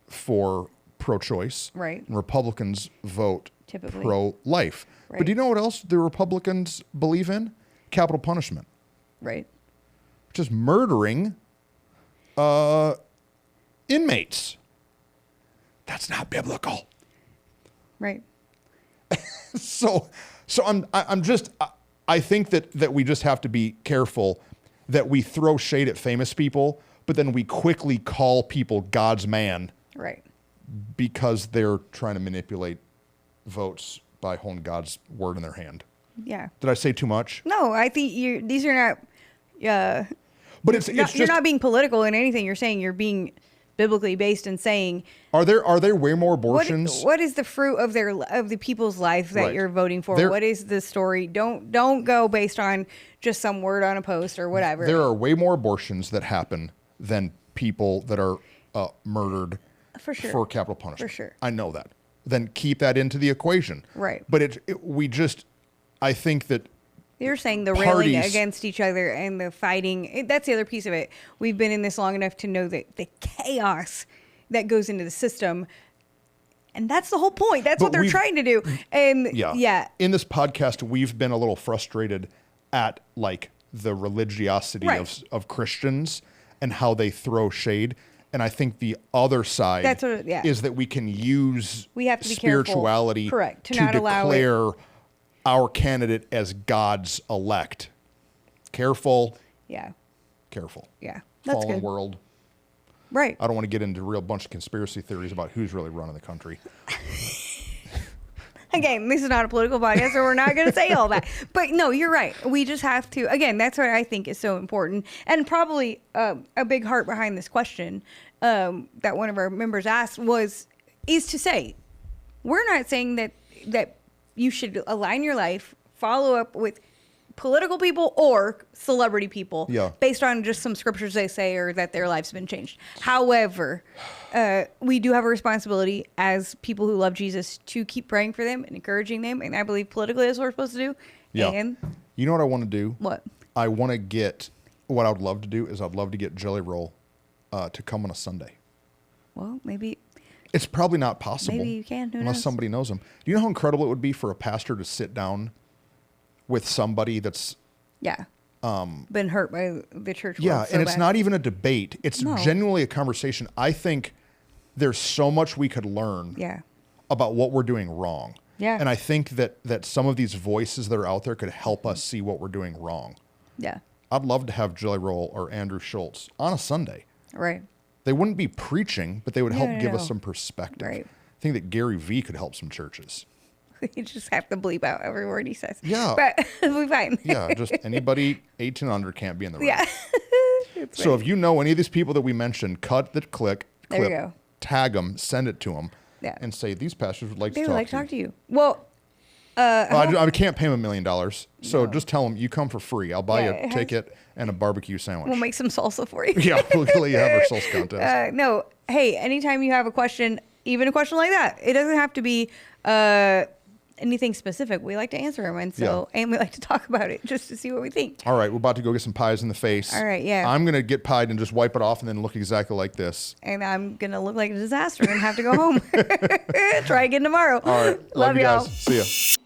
For pro-choice. Right. And Republicans vote typically pro-life. Right. But do you know what else the Republicans believe in? Capital punishment. Right. Which is murdering inmates. That's not biblical. Right. So I think that we just have to be careful that we throw shade at famous people, but then we quickly call people God's man. Right. Because they're trying to manipulate votes by holding God's word in their hand. Yeah. Did I say too much? No, I think these are not. But it's you're just, not being political in anything you're saying. You're being biblically based and saying. Are there way more abortions? What is the fruit of the people's life that you're voting for? What is the story? Don't go based on just some word on a post or whatever. There are way more abortions that happen than people that are murdered for sure for capital punishment. For sure, I know that. Then keep that into the equation. Right. But I think that. You're saying the railing against each other and the fighting. That's the other piece of it. We've been in this long enough to know that the chaos that goes into the system. And that's the whole point. That's what they're trying to do. And yeah. In this podcast, we've been a little frustrated at like the religiosity of Christians and how they throw shade. And I think the other side is that we can use spirituality to not declare our candidate as God's elect. Careful. Yeah. Careful. Yeah. That's Fallen good. world. Right. I don't want to get into a real bunch of conspiracy theories about who's really running the country. Again, this is not a political podcast, so we're not going to say all that. But no, you're right. We just have to, again, that's what I think is so important. And probably a big heart behind this question that one of our members asked is to say, we're not saying that you should align your life, follow up with political people or celebrity people based on just some scriptures they say or that their life's been changed. However, we do have a responsibility as people who love Jesus to keep praying for them and encouraging them. And I believe politically that's what we're supposed to do. Yeah. And you know what I want to do? What? What I would love to do is I'd love to get Jelly Roll to come on a Sunday. Well, maybe. It's probably not possible. Maybe you can. Who unless knows? somebody knows him. Do you know how incredible it would be for a pastor to sit down with somebody that's been hurt by the church? And it's not even a debate. It's genuinely a conversation. I think there's so much we could learn about what we're doing wrong. Yeah. And I think that some of these voices that are out there could help us see what we're doing wrong. Yeah. I'd love to have Jelly Roll or Andrew Schultz on a Sunday. Right. They wouldn't be preaching, but they would help give us some perspective. Right. I think that Gary V could help some churches. You just have to bleep out every word he says. Yeah. But we'll be fine. Yeah, just anybody 18 under can't be in the room. Yeah. So if you know any of these people that we mentioned, cut the clip, there you go. Tag them, send it to them, Yeah. and say, these pastors would like to They talk would like to you. to talk to you. Well, I can't pay them $1 million. So just tell them you come for free. I'll buy you a ticket and a barbecue sandwich. We'll make some salsa for you. Yeah, we'll let you have our salsa contest. No. Hey, anytime you have a question, even a question like that, it doesn't have to be anything specific. We like to answer them. And we like to talk about it just to see what we think. All right. We're about to go get some pies in the face. All right. Yeah. I'm going to get pied and just wipe it off and then look exactly like this. And I'm going to look like a disaster and have to go home. Try again tomorrow. All right. Love you y'all. guys. See ya.